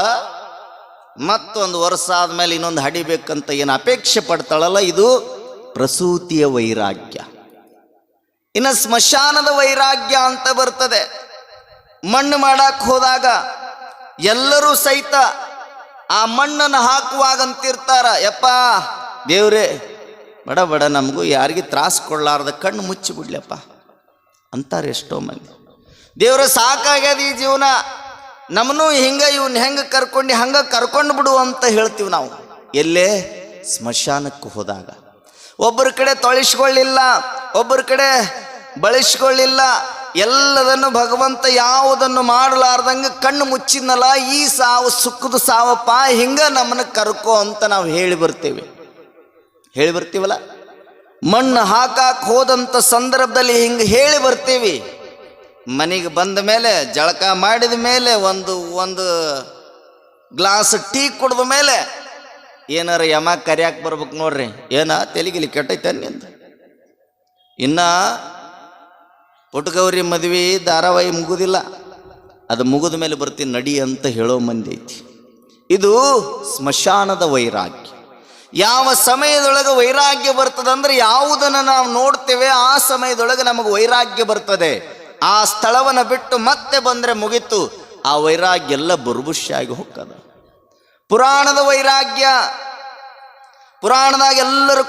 ಮತ್ತೊಂದು ವರ್ಷ ಆದಮೇಲೆ ಇನ್ನೊಂದು ಹಡಿಬೇಕಂತ ಏನು ಅಪೇಕ್ಷೆ ಪಡ್ತಾಳಲ್ಲ, ಇದು ಪ್ರಸೂತಿಯ ವೈರಾಗ್ಯ. ಇನ್ನು ಸ್ಮಶಾನದ ವೈರಾಗ್ಯ ಅಂತ ಬರ್ತದೆ. ಮಣ್ಣು ಮಾಡಕ್ಕೆ ಹೋದಾಗ ಎಲ್ಲರೂ ಸಹಿತ ಆ ಮಣ್ಣನ್ನು ಹಾಕುವಾಗಂತಿರ್ತಾರ, ಯಪ್ಪ ದೇವ್ರೇ ಬಡ ಬಡ ನಮಗೂ ಯಾರಿಗೆ ತ್ರಾಸು ಕೊಡಲಾರ್ದ ಕಣ್ಣು ಮುಚ್ಚಿ ಬಿಡ್ಲಪ್ಪ ಅಂತಾರೆ ಎಷ್ಟೋ ಮಂದಿ. ದೇವ್ರ ಸಾಕಾಗ್ಯದ ಈ ಜೀವನ, ನಮ್ಮನ್ನು ಹಿಂಗೆ ಇವನ್ ಹೆಂಗೆ ಹಂಗೆ ಕರ್ಕೊಂಡು ಬಿಡು ಅಂತ ಹೇಳ್ತೀವಿ ನಾವು. ಎಲ್ಲೇ? ಸ್ಮಶಾನಕ್ಕೆ ಹೋದಾಗ ಒಬ್ಬರ ಕಡೆ ತೊಳಿಸ್ಕೊಳ್ಳಿಲ್ಲ, ಒಬ್ಬರ ಕಡೆ ಬಳಸ್ಕೊಳ್ಳಿಲ್ಲ, ಎಲ್ಲದನ್ನು ಭಗವಂತ ಯಾವುದನ್ನು ಮಾಡಲಾರ್ದಂಗೆ ಕಣ್ಣು ಮುಚ್ಚಿದ್ನಲ್ಲ, ಈ ಸಾವು ಸುಖದ ಸಾವಪ್ಪ, ಹಿಂಗೆ ನಮ್ಮನ್ನು ಕರ್ಕೋ ಅಂತ ನಾವು ಹೇಳಿ ಬರ್ತೀವಲ್ಲ. ಮಣ್ಣು ಹಾಕಕ್ಕೆ ಹೋದಂಥ ಸಂದರ್ಭದಲ್ಲಿ ಹಿಂಗೆ ಹೇಳಿ ಬರ್ತೀವಿ. ಮನೆಗೆ ಬಂದ ಮೇಲೆ, ಜಳಕ ಮಾಡಿದ ಮೇಲೆ, ಒಂದು ಗ್ಲಾಸ್ ಟೀ ಕುಡಿದ ಮೇಲೆ ಏನಾರ ಯಮ ಕರಿಯಾಕೆ ಬರ್ಬೇಕು ನೋಡ್ರಿ, ಏನ ತೆಲಿಗಿಲಿ ಕೆಟ್ಟೈತೆ ನಿಂದ, ಇನ್ನ ಪುಟ್ಟಗೌರಿ ಮದುವೆ ಧಾರಾವಾಹಿ ಮುಗುದಿಲ್ಲ, ಅದು ಮುಗಿದ ಮೇಲೆ ಬರ್ತೀನಿ ನಡಿ ಅಂತ ಹೇಳೋ ಮಂದಿ ಐತಿ. ಇದು ಸ್ಮಶಾನದ ವೈರಾಗ್ಯ. ಯಾವ ಸಮಯದೊಳಗೆ ವೈರಾಗ್ಯ ಬರ್ತದಂದ್ರೆ, ಯಾವುದನ್ನು ನಾವು ನೋಡ್ತೇವೆ ಆ ಸಮಯದೊಳಗೆ ನಮಗೆ ವೈರಾಗ್ಯ ಬರ್ತದೆ. ಆ ಸ್ಥಳವನ್ನು ಬಿಟ್ಟು ಮತ್ತೆ ಬಂದರೆ ಮುಗೀತು, ಆ ವೈರಾಗ್ಯ ಎಲ್ಲ ಬುರ್ಬುಷ್ಯಾಗಿ ಹೋಗ್ತದ. ಪುರಾಣದ ವೈರಾಗ್ಯ, ಪುರಾಣದಾಗ ಎಲ್ಲರೂ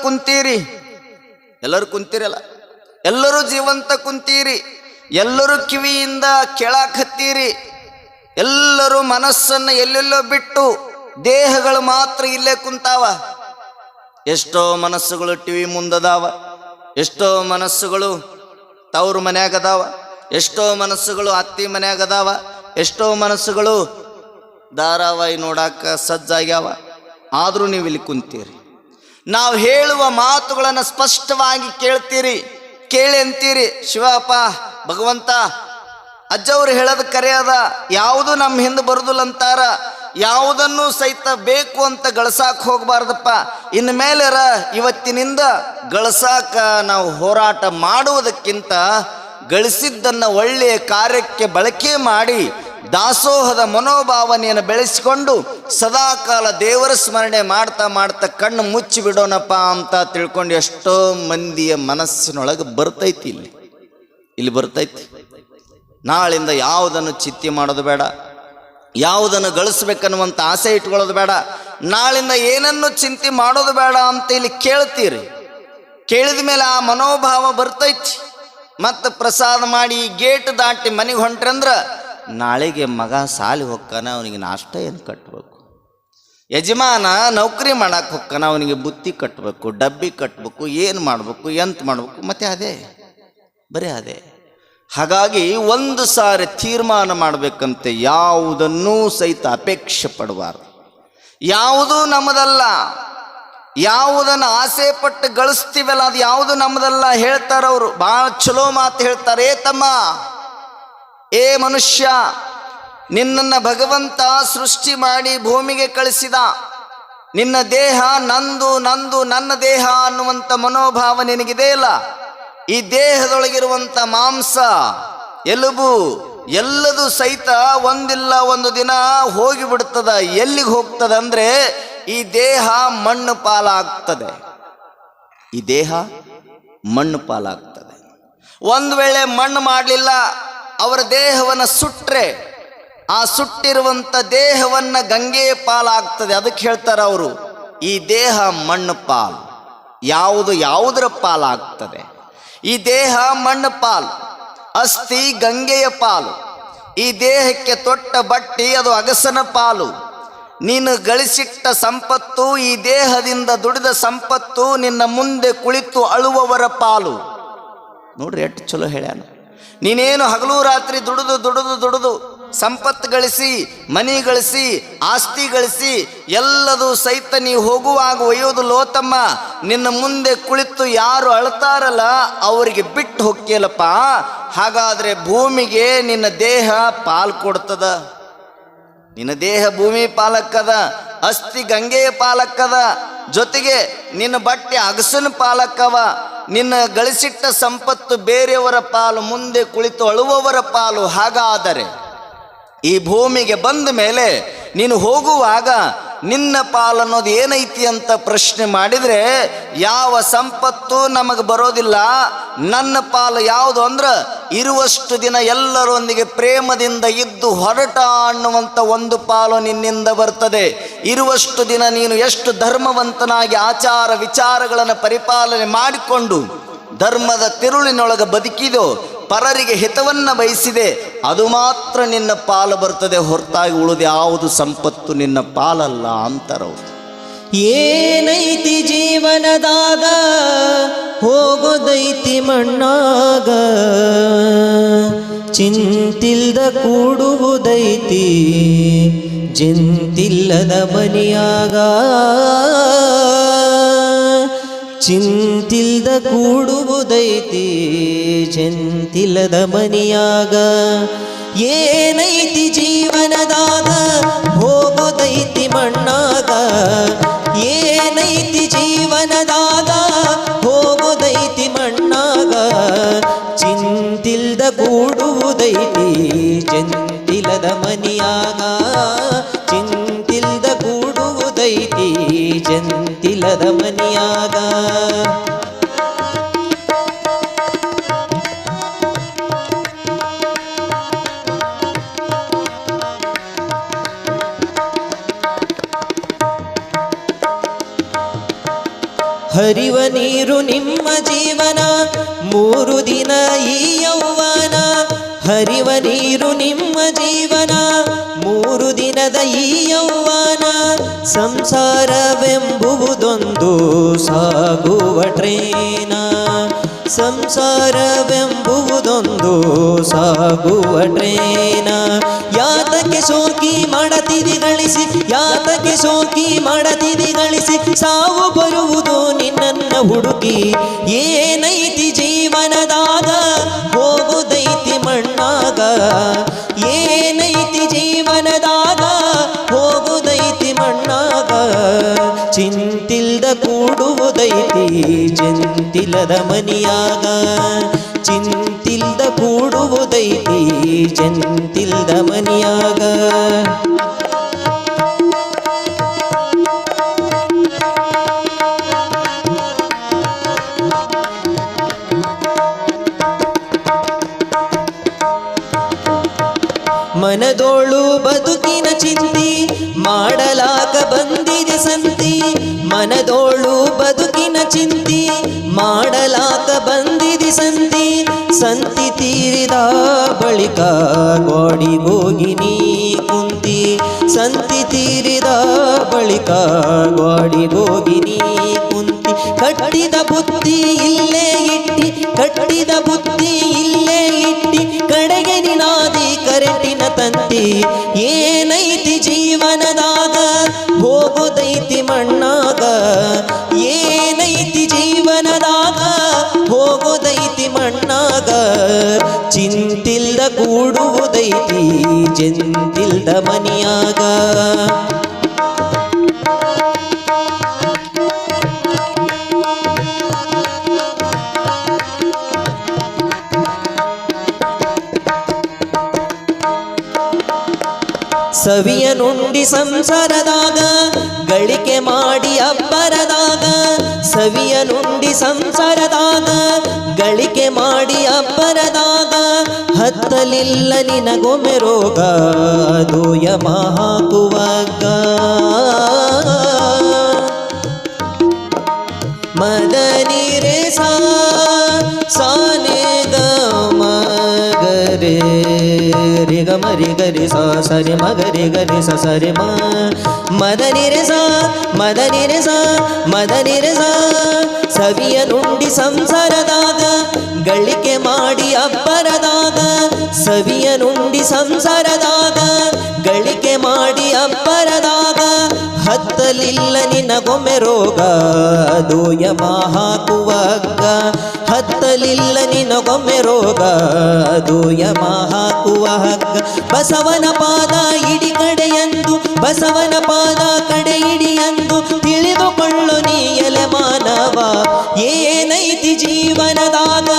ಕುಂತೀರಲ್ಲ, ಎಲ್ಲರೂ ಜೀವಂತ ಕುಂತೀರಿ, ಎಲ್ಲರೂ ಕಿವಿಯಿಂದ ಕೇಳಾಕತ್ತೀರಿ, ಎಲ್ಲರೂ ಮನಸ್ಸನ್ನು ಎಲ್ಲೆಲ್ಲೋ ಬಿಟ್ಟು ದೇಹಗಳು ಮಾತ್ರ ಇಲ್ಲೇ ಕುಂತಾವ. ಎಷ್ಟೋ ಮನಸ್ಸುಗಳು ಟಿವಿ ಮುಂದದಾವ, ಎಷ್ಟೋ ಮನಸ್ಸುಗಳು ತವ್ರ ಮನ್ಯಾಗದಾವ, ಎಷ್ಟೋ ಮನಸ್ಸುಗಳು ಅತ್ತಿ ಮನ್ಯಾಗದಾವ, ಎಷ್ಟೋ ಮನಸ್ಸುಗಳು ಧಾರಾವಾಹಿ ನೋಡಾಕ ಸಜ್ಜಾಗ್ಯಾವ. ಆದರೂ ನೀವು ಇಲ್ಲಿ ಕುಂತೀರಿ. ನಾವು ಹೇಳುವ ಮಾತುಗಳನ್ನು ಸ್ಪಷ್ಟವಾಗಿ ಕೇಳಿ ಅಂತೀರಿ, ಶಿವಪ್ಪ ಭಗವಂತ ಅಜ್ಜವ್ರು ಹೇಳೋದು ಕರೆಯದ, ಯಾವುದು ನಮ್ಮ ಹಿಂದೆ ಬರುದಿಲ್ಲ ಅಂತಾರ, ಯಾವುದನ್ನು ಸಹಿತ ಬೇಕು ಅಂತ ಗಳಸಾಕ ಹೋಗಬಾರ್ದಪ್ಪ, ಇನ್ನು ಮೇಲೆರ ಇವತ್ತಿನಿಂದ ಗಳಸಾಕ ನಾವು ಹೋರಾಟ ಮಾಡುವುದಕ್ಕಿಂತ ಗಳಿಸಿದ್ದನ್ನು ಒಳ್ಳೆಯ ಕಾರ್ಯಕ್ಕೆ ಬಳಕೆ ಮಾಡಿ ದಾಸೋಹದ ಮನೋಭಾವನೆಯನ್ನು ಬೆಳೆಸಿಕೊಂಡು ಸದಾಕಾಲ ದೇವರ ಸ್ಮರಣೆ ಮಾಡ್ತಾ ಕಣ್ಣು ಮುಚ್ಚಿ ಬಿಡೋಣಪ್ಪ ಅಂತ ತಿಳ್ಕೊಂಡು ಎಷ್ಟೋ ಮಂದಿಯ ಮನಸ್ಸಿನೊಳಗೆ ಬರ್ತೈತಿ, ಇಲ್ಲಿ ಬರ್ತೈತಿ. ನಾಳಿಂದ ಯಾವುದನ್ನು ಚಿಂತೆ ಮಾಡೋದು ಬೇಡ, ಯಾವುದನ್ನು ಗಳಿಸ್ಬೇಕನ್ನುವಂಥ ಆಸೆ ಇಟ್ಕೊಳ್ಳೋದು ಬೇಡ, ನಾಳಿಂದ ಏನನ್ನು ಚಿಂತೆ ಮಾಡೋದು ಬೇಡ ಅಂತ ಇಲ್ಲಿ ಕೇಳ್ತೀರಿ. ಕೇಳಿದ ಮೇಲೆ ಆ ಮನೋಭಾವ ಬರ್ತೈತಿ. ಮತ್ತು ಪ್ರಸಾದ ಮಾಡಿ ಗೇಟ್ ದಾಟಿ ಮನೆಗೆ ಹೊಂಟ್ರಂದ್ರೆ ನಾಳೆಗೆ ಮಗ ಸಾಲಿ ಹೊಕ್ಕಾನ, ಅವನಿಗೆ ನಾಷ್ಟ ಏನು ಕಟ್ಟಬೇಕು, ಯಜಮಾನ ನೌಕರಿ ಮಾಡಕ್ಕೆ ಹೊಕ್ಕಾನ, ಅವನಿಗೆ ಬುತ್ತಿ ಕಟ್ಟಬೇಕು, ಡಬ್ಬಿ ಕಟ್ಟಬೇಕು, ಏನು ಮಾಡಬೇಕು, ಎಂತ ಮಾಡಬೇಕು, ಮತ್ತೆ ಬರೀ ಅದೇ. ಹಾಗಾಗಿ ಒಂದು ಸಾರಿ ತೀರ್ಮಾನ ಮಾಡಬೇಕಂತೆ, ಯಾವುದನ್ನೂ ಸಹಿತ ಅಪೇಕ್ಷೆ ಪಡಬಾರ್ದು, ಯಾವುದೂ ನಮ್ಮದಲ್ಲ, ಯಾವುದನ್ನು ಆಸೆ ಪಟ್ಟು ಗಳಿಸ್ತೀವಲ್ಲ ಅದು ಯಾವುದು ನಮ್ಮದಲ್ಲ. ಹೇಳ್ತಾರವರು, ಭಾಳ ಚಲೋ ಮಾತು ಹೇಳ್ತಾರೆ, ತಮ್ಮ, ಏ ಮನುಷ್ಯ, ನಿನ್ನನ್ನು ಭಗವಂತ ಸೃಷ್ಟಿ ಮಾಡಿ ಭೂಮಿಗೆ ಕಳಿಸಿದ, ನಿನ್ನ ದೇಹ ನಂದು ನನ್ನ ದೇಹ ಅನ್ನುವಂಥ ಮನೋಭಾವ ನಿನಗಿದೆ ಇಲ್ಲ. ಈ ದೇಹದೊಳಗಿರುವಂಥ ಮಾಂಸ, ಎಲುಬು ಎಲ್ಲದೂ ಸಹಿತ ಒಂದಿಲ್ಲ ಒಂದು ದಿನ ಹೋಗಿಬಿಡ್ತದ. ಎಲ್ಲಿಗೆ ಹೋಗ್ತದೆ ಅಂದರೆ ಈ ದೇಹ ಮಣ್ಣು ಪಾಲಾಗ್ತದೆ. ಈ ದೇಹ ಮಣ್ಣು ಪಾಲಾಗ್ತದೆ. ಒಂದು ವೇಳೆ ಮಣ್ಣು ಮಾಡಲಿಲ್ಲ, ಅವರ ದೇಹವನ್ನು ಸುಟ್ಟರೆ ಆ ಸುಟ್ಟಿರುವಂಥ ದೇಹವನ್ನು ಗಂಗೆಯ ಪಾಲಾಗ್ತದೆ. ಅದಕ್ಕೆ ಹೇಳ್ತಾರೆ ಅವರು, ಈ ದೇಹ ಮಣ್ಣು ಪಾಲು, ಯಾವುದರ ಪಾಲಾಗ್ತದೆ? ಈ ದೇಹ ಮಣ್ಣು ಪಾಲು, ಅಸ್ಥಿ ಗಂಗೆಯ ಪಾಲು. ಈ ದೇಹಕ್ಕೆ ತೊಟ್ಟ ಬಟ್ಟಿ ಅದು ಅಗಸನ ಪಾಲು. ನೀನು ಗಳಿಸಿಟ್ಟ ಸಂಪತ್ತು, ಈ ದೇಹದಿಂದ ದುಡಿದ ಸಂಪತ್ತು ನಿನ್ನ ಮುಂದೆ ಕುಳಿತು ಅಳುವವರ ಪಾಲು. ನೋಡ್ರಿ ಎಷ್ಟು ಚಲೋ ಹೇಳ್ಯಾನ. ನೀನೇನು ಹಗಲು ರಾತ್ರಿ ದುಡಿದು ಸಂಪತ್ತು ಗಳಿಸಿ, ಮನಿ ಗಳಿಸಿ, ಆಸ್ತಿ ಗಳಿಸಿ ಎಲ್ಲದೂ ಸಹಿತ ನೀವು ಹೋಗುವಾಗ ಒಯ್ಯೋದು ಲೋತಮ್ಮ. ನಿನ್ನ ಮುಂದೆ ಕುಳಿತು ಯಾರು ಅಳ್ತಾರಲ್ಲ ಅವರಿಗೆ ಬಿಟ್ಟು ಹೋಗ್ಯಲ್ಲಪ್ಪ. ಹಾಗಾದರೆ ಭೂಮಿಗೆ ನಿನ್ನ ದೇಹ ಪಾಲು ಕೊಡ್ತದ. ನಿನ್ನ ದೇಹ ಭೂಮಿ ಪಾಲಕ್ಕದ, ಅಸ್ಥಿ ಗಂಗೆಯ ಪಾಲಕ್ಕದ, ಜೊತೆಗೆ ನಿನ್ನ ಬಟ್ಟೆ ಅಗಸನ ಪಾಲಕ್ಕವ. ನಿನ್ನ ಗಳಿಸಿಟ್ಟ ಸಂಪತ್ತು ಬೇರೆಯವರ ಪಾಲು, ಮುಂದೆ ಕುಳಿತು ಅಳುವವರ ಪಾಲು. ಹಾಗಾದರೆ ಈ ಭೂಮಿಗೆ ಬಂದ ಮೇಲೆ ನೀನು ಹೋಗುವಾಗ ನಿನ್ನ ಪಾಲು ಅನ್ನೋದು ಏನೈತಿ ಅಂತ ಪ್ರಶ್ನೆ ಮಾಡಿದರೆ, ಯಾವ ಸಂಪತ್ತು ನಮಗೆ ಬರೋದಿಲ್ಲ. ನನ್ನ ಪಾಲು ಯಾವುದು ಅಂದ್ರೆ, ಇರುವಷ್ಟು ದಿನ ಎಲ್ಲರೊಂದಿಗೆ ಪ್ರೇಮದಿಂದ ಇದ್ದು ಹೊರಟ ಅನ್ನುವಂಥ ಒಂದು ಪಾಲು ನಿನ್ನಿಂದ ಬರ್ತದೆ. ಇರುವಷ್ಟು ದಿನ ನೀನು ಎಷ್ಟು ಧರ್ಮವಂತನಾಗಿ ಆಚಾರ ವಿಚಾರಗಳನ್ನು ಪರಿಪಾಲನೆ ಮಾಡಿಕೊಂಡು ಧರ್ಮದ ತಿರುಳಿನೊಳಗೆ ಬದುಕಿದೋ, ಪರರಿಗೆ ಹಿತವನ್ನು ಬಯಸಿದೆ, ಅದು ಮಾತ್ರ ನಿನ್ನ ಪಾಲು ಬರ್ತದೆ. ಹೊರತಾಗಿ ಉಳಿದು ಯಾವುದು ಸಂಪತ್ತು ನಿನ್ನ ಪಾಲಲ್ಲ ಅಂತಾರವು. ಏನೈತಿ ಜೀವನದಾಗ ಹೋಗೋದೈತಿ ಮಣ್ಣಾಗ, ಚಿಂತಿಲ್ದ ಕೂಡುವುದೈತಿ ಜಂತಿಲ್ಲದ ಮನಿಯಾಗ. ಚಿಂತಿಲ್ದ ಕೂಡುವುದೈತಿ ಜಂತಿಲ್ಲದ ಮನಿಯಾಗ. ಏನೈತಿ ಜೀವನದಾಗ ಹೋಗೋದೈತಿ ಮಣ್ಣಾಗ, ಏನೈತಿ ಜೀವನದಾಗ ಹೋಗೋದೈತಿ ಮಣ್ಣಾಗ. ಚಿಂತಿಲ್ದ ಕೂಡುವುದೈತಿ ಜಂತಿಲ್ಲದ ಮನಿಯಾಗ. ಚಿಂತಿಲ್ದ ಕೂಡುವುದೈತಿ ಜಂತಿಲ್ಲದ ಮನಿಯಾಗ. ಹರಿವ ನೀರು ನಿಮ್ಮ ಜೀವನ, 3 ದಿನ ಈ ಯೌವನ. ಹರಿವ ನೀರು ನಿಮ್ಮ ಜೀವನ, 3 ದಿನದ ಈ ಯೌವನ. ಸಂಸಾರವೆಂಬುವುದೊಂದು ಸಾಗುವ ಟ್ರೇನ. ಸಂಸಾರವೆಂಬುವುದೊಂದು ಸಾಗುವ ಟ್ರೇನ. ಯಾತಕ್ಕೆ ಸೋಕಿ ಮಾಡತಿದಿ ಗಳಿಸಿ, ಯಾತಕ್ಕೆ ಸೋಕಿ ಮಾಡತಿದಿ ಗಳಿಸಿ. ಸಾವು ಬರುವುದು ನಿನ್ನನ್ನ ಹುಡುಕಿ. ಏನೈತಿ ಜೀವನದಾಗ ಹೋಗುದೈತಿ ಮಣ್ಣಾಗ. ಏನೈತಿ ಜೀವನದಾಗ ಹೋಗುದೈತಿ ಮಣ್ಣಾಗ. ಚಿಂತಿಲ್ದ ಕೂಡುವುದೈತಿ ಜಂತಿಲ್ಲದ ಮನಿಯಾಗ. ಚಿಂತಿಲ್ದ ಕೂಡುವುದೈತಿ ಜಂತಿಲ್ದ ಮನಿಯಾಗ. ಮನದೋಳು ಬದುಕಿನ ಚಿಂತಿ ಮಾಡಲಾಕ ಬಂದಿದೆ ಸಂತಿ. ಮನದೋಳು ಬದುಕಿನ ಚಿಂತಿ ಮಾಡಲಾಕ ಬಂದಿದೆ ಸಂತಿ. ಸಂತಿ ತೀರಿದ ಬಳಿಕ ಗೋಡಿಗೋಗಿ ನೀ ಕುಂತಿ. ಸಂತಿ ತೀರಿದ ಬಳಿಕ ಗೋಡಿಗೋಗಿ ನೀ ಕುಂತಿ. ಕಟ್ಟಿದ ಬುತ್ತಿ ಇಲ್ಲೇ ಇಟ್ಟಿ, ಕಟ್ಟಿದ ಬುತ್ತಿ ಇಲ್ಲೇ ಇಟ್ಟಿ. ಕಡೆಗೆ ನಿನಾದಿ ಕರೆಂಟಿನ ತಂತಿ. ಏನೈತಿ ಜೀವನದಾಗ ಹೋಗೋದೈತಿ ಮಣ್ಣಾಗ. ಏನೈತಿ ಜೀವನದಾಗ ಹೋಗೋದೈತಿ ಮಣ್ಣಾಗ. ಚಿಂತಿಲ್ದ ಕೂಡುವುದೈತಿ ಜಂತಿಲ್ದ ಮನಿಯಾಗ. ಸವಿಯ ನುಂಡಿ ಸಂಸಾರದಾಗ ಗಳಿಕೆ ಮಾಡಿ ಅಬ್ಬರದಾಗ. ಸವಿಯ ನುಂಡಿ ಸಂಸಾರದಾಗ ಗಳಿಕೆ ಮಾಡಿ ಅಬ್ಬರದಾಗ ಹತ್ತಲಿಲ್ಲ ನಿನಗೊಮ್ಮೆ ರೋಗ ಅದು ಯಮ ಹಾಕುವಾಗ ಮದನಿ ರೇ ಸಾನೆ ಗ ಮಗರೆ ರಿ ಗ ಮರಿ ಗರಿ ಸ ಸರಿ ಮಗರಿ ಗರಿ ಸ ಸರಿ ಮದನಿ ರೇ ಮದನಿ ರೇ ಮದನಿ ರೇ ಸವಿಯ ನುಂಡಿ ಸಂಸಾರದಾಗ ಗಳಿಕೆ ಮಾಡಿ ಅಬ್ಬರದಾಗ ಸವಿಯ ನುಂಡಿ ಸಂಸಾರದಾಗ ಗಳಿಕೆ ಮಾಡಿ ಅಬ್ಬರದಾಗ ಹತ್ತಲಿಲ್ಲ ನಿನಗೊಮ್ಮೆ ರೋಗ ಅದು ಯಮ ಹಾಕುವಾಗ ಹತ್ತಲಿಲ್ಲ ನಿನಗೊಮ್ಮೆ ರೋಗ ಅದು ಯಮ ಹಾಕುವ ಹಗ್ಗ ಬಸವನ ಪಾದ ಇಡಿ ಕಡೆಯಂದು ಬಸವನ ಪಾದ ಕಡೆ ಇಡಿಯಂದು ತಿಳಿದುಕೊಳ್ಳು ನೀ ಎಲೆ ಮಾನವ ಏನೈತಿ ಜೀವನದಾಗ